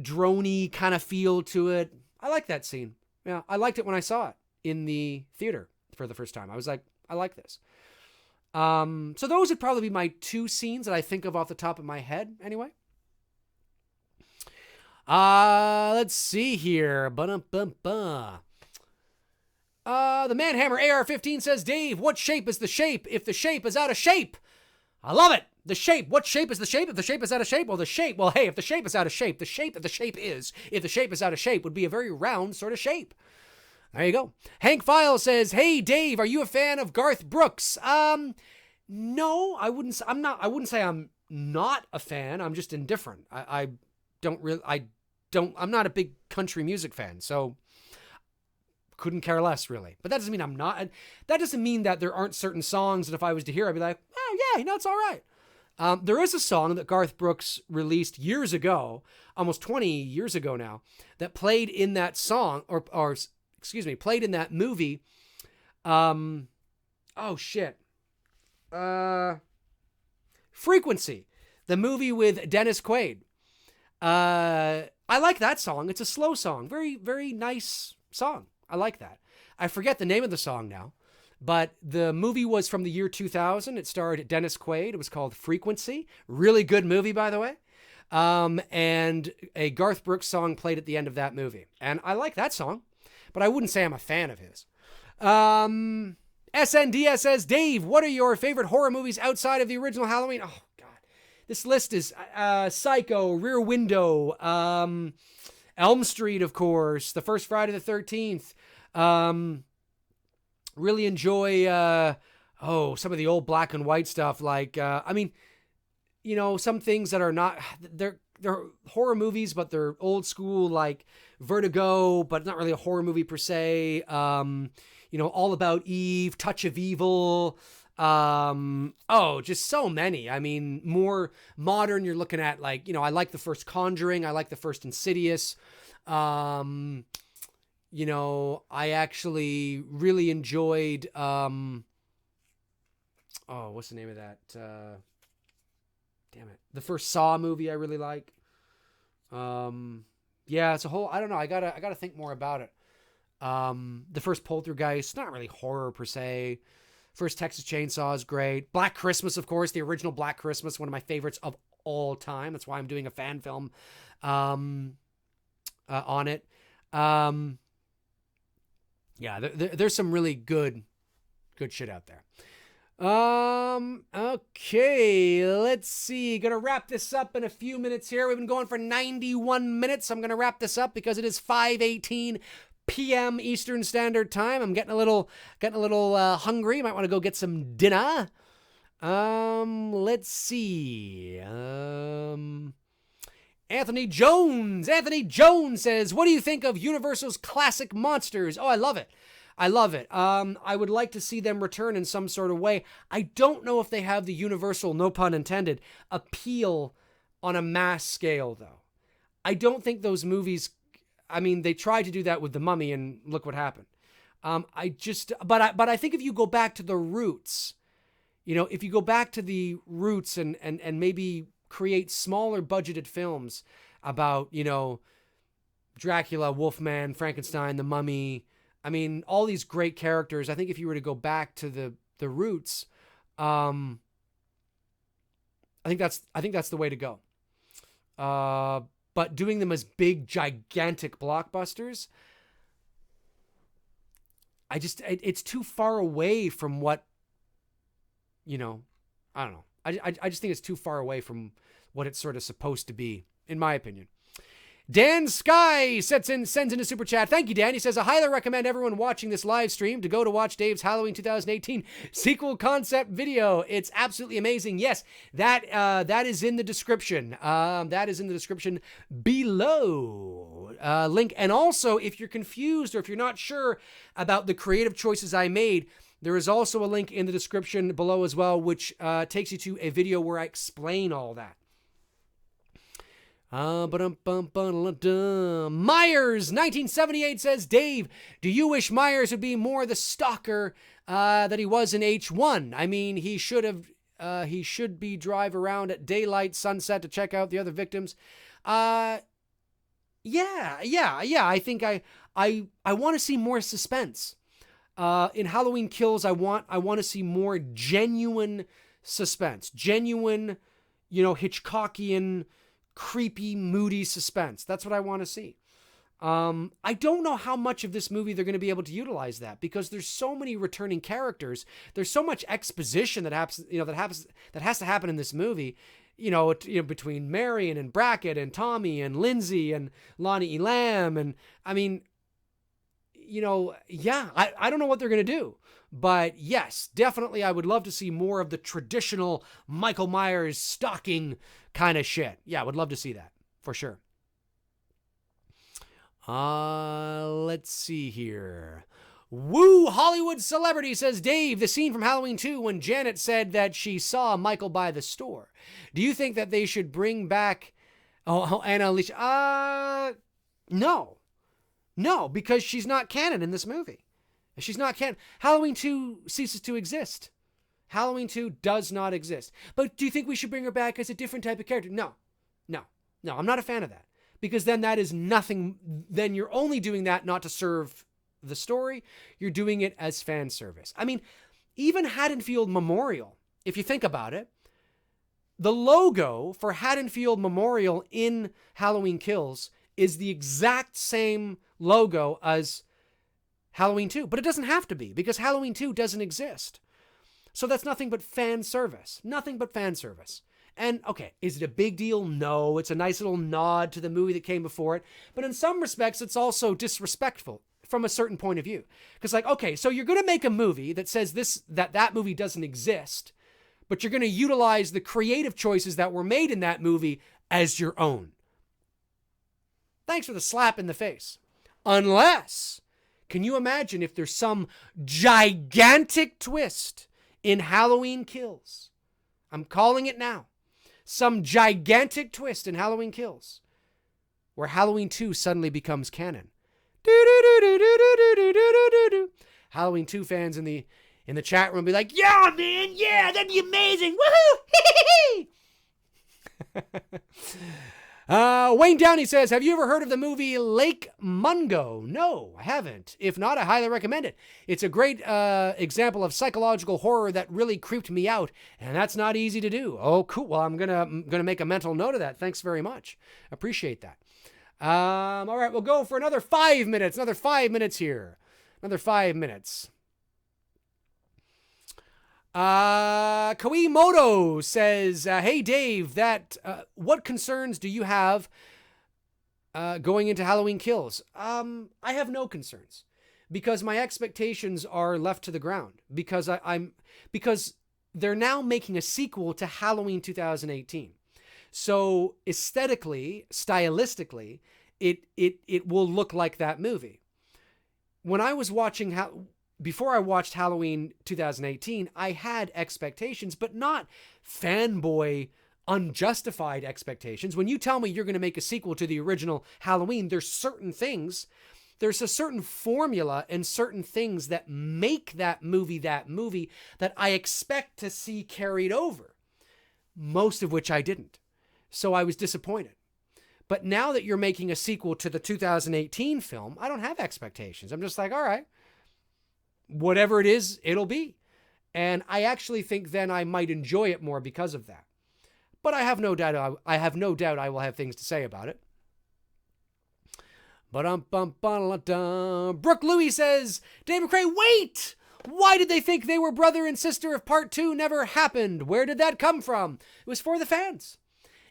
S1: droney kind of feel to it. I like that scene. Yeah, I liked it when I saw it in the theater for the first time. I was like, I like this. So those would probably be my two scenes that I think of off the top of my head, anyway. Let's see here. The Manhammer AR-15 says, Dave, what shape is the shape if the shape is out of shape? I love it. The shape. What shape is the shape? If the shape is out of shape, well, the shape. Well, hey, if the shape is out of shape, the shape that the shape is, if the shape is out of shape, would be a very round sort of shape. There you go. Hank File says, hey, Dave, are you a fan of Garth Brooks? No, I wouldn't say I'm not a fan. I'm just indifferent. I'm not a big country music fan, so couldn't care less, really. But that doesn't mean I'm not. That doesn't mean that there aren't certain songs that if I was to hear, I'd be like, oh, yeah, it's all right. There is a song that Garth Brooks released years ago, almost 20 years ago now, that played in that song, played in that movie. Frequency, the movie with Dennis Quaid. I like that song. It's a slow song. Very, very nice song. I like that. I forget the name of the song now, but the movie was from the year 2000. It starred Dennis Quaid. It was called Frequency. Really good movie, by the way. And a Garth Brooks song played at the end of that movie. And I like that song, but I wouldn't say I'm a fan of his. SNDS says, Dave, what are your favorite horror movies outside of the original Halloween? Oh, God. This list is Psycho, Rear Window, Elm Street, of course, the first Friday the 13th. Really enjoy, some of the old black and white stuff. Like, some things that are not, they're horror movies, but they're old school, like Vertigo, but not really a horror movie per se. All About Eve, Touch of Evil. Just so many. I mean, more modern, you're looking at like, I like the first Conjuring. I like the first Insidious. I actually really enjoyed, what's the name of that? Damn it. The first Saw movie I really like. It's a whole, I don't know. I gotta think more about it. The first Poltergeist, not really horror per se. First Texas Chainsaw is great. Black Christmas, of course, the original Black Christmas, one of my favorites of all time. That's why I'm doing a fan film, on it. There's some really good shit out there. Okay, let's see. Gonna wrap this up in a few minutes here. We've been going for 91 minutes. I'm gonna wrap this up because it is 5:18 p.m. Eastern Standard Time. I'm getting a little hungry. Might want to go get some dinner. Let's see. Anthony Jones says, what do you think of Universal's classic monsters? Oh, I love it. I would like to see them return in some sort of way. I don't know if they have the Universal, no pun intended, appeal on a mass scale, though. I don't think those movies, they tried to do that with The Mummy and look what happened. But I think if you go back to the roots, and maybe create smaller budgeted films about, Dracula, Wolfman, Frankenstein, The Mummy, all these great characters. I think if you were to go back to the roots, I think that's the way to go. But doing them as big, gigantic blockbusters, it's too far away from what, I don't know. I just think it's too far away from what it's sort of supposed to be, in my opinion. Dan Sky sends in a super chat. Thank you, Dan. He says, I highly recommend everyone watching this live stream to go to watch Dave's Halloween 2018 sequel concept video. It's absolutely amazing. Yes, that is in the description. That is in the description below. Link. And also, if you're confused or if you're not sure about the creative choices I made, there is also a link in the description below as well, which takes you to a video where I explain all that. Myers 1978 says, Dave, do you wish Myers would be more the stalker that he was in H1? He should be drive around at daylight, sunset to check out the other victims. Yeah. I think I want to see more suspense. In Halloween Kills, I want to see more genuine suspense, genuine, Hitchcockian, creepy, moody suspense. That's what I want to see. I don't know how much of this movie they're going to be able to utilize that, because there's so many returning characters. There's so much exposition that has to happen in this movie. Between Marion and Brackett and Tommy and Lindsay and Lonnie Elam, and I mean, I don't know what they're going to do, but yes, definitely I would love to see more of the traditional Michael Myers stalking kind of shit. Yeah, I would love to see that for sure. Let's see here. Woo Hollywood Celebrity says, Dave, the scene from Halloween 2 when Janet said that she saw Michael by the store. Do you think that they should bring back Anna Alicia? No, because she's not canon in this movie. She's not canon. Halloween 2 ceases to exist. Halloween 2 does not exist. But do you think we should bring her back as a different type of character? No, I'm not a fan of that. Because then that is nothing. Then you're only doing that not to serve the story. You're doing it as fan service. I mean, even Haddonfield Memorial, if you think about it, the logo for Haddonfield Memorial in Halloween Kills is the exact same logo as Halloween 2. But it doesn't have to be, because Halloween 2 doesn't exist. So that's nothing but fan service. Nothing but fan service. And, okay, is it a big deal? No, it's a nice little nod to the movie that came before it. But in some respects, it's also disrespectful from a certain point of view. Because, okay, so you're going to make a movie that says that movie doesn't exist, but you're going to utilize the creative choices that were made in that movie as your own. Thanks for the slap in the face. Unless, can you imagine if there's some gigantic twist in Halloween Kills? I'm calling it now. Some gigantic twist in Halloween Kills where Halloween 2 suddenly becomes canon. Halloween 2 fans in the chat room be like, yeah, man, yeah, that'd be amazing. Woohoo! Wayne Downey says, have you ever heard of the movie Lake Mungo? No, I haven't. If not, I highly recommend it. It's a great example of psychological horror that really creeped me out, and that's not easy to do. Oh, cool. Well, I'm gonna make a mental note of that. Thanks very much. Appreciate that. All right, we'll go for another 5 minutes. Another 5 minutes here. Another 5 minutes. Koimoto says, hey Dave, what concerns do you have going into Halloween Kills? I have no concerns, because my expectations are left to the ground, because because they're now making a sequel to Halloween 2018. So aesthetically, stylistically, it will look like that movie. When I was watching before I watched Halloween 2018, I had expectations, but not fanboy, unjustified expectations. When you tell me you're going to make a sequel to the original Halloween, there's a certain formula and certain things that make that movie that I expect to see carried over, most of which I didn't. So I was disappointed. But now that you're making a sequel to the 2018 film, I don't have expectations. I'm just like, all right, whatever it is, it'll be. And I actually think then I might enjoy it more because of that. But I have no doubt I will have things to say about it. Brooke Louie says, Dave McRae, wait! Why did they think they were brother and sister if part 2 never happened? Where did that come from? It was for the fans.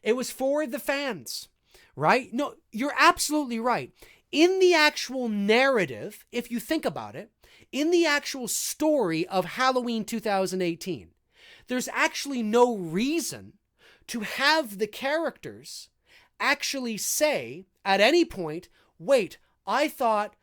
S1: It was for the fans, right? No, you're absolutely right. In the actual narrative, if you think about it, in the actual story of Halloween 2018, there's actually no reason to have the characters actually say at any point, wait, I thought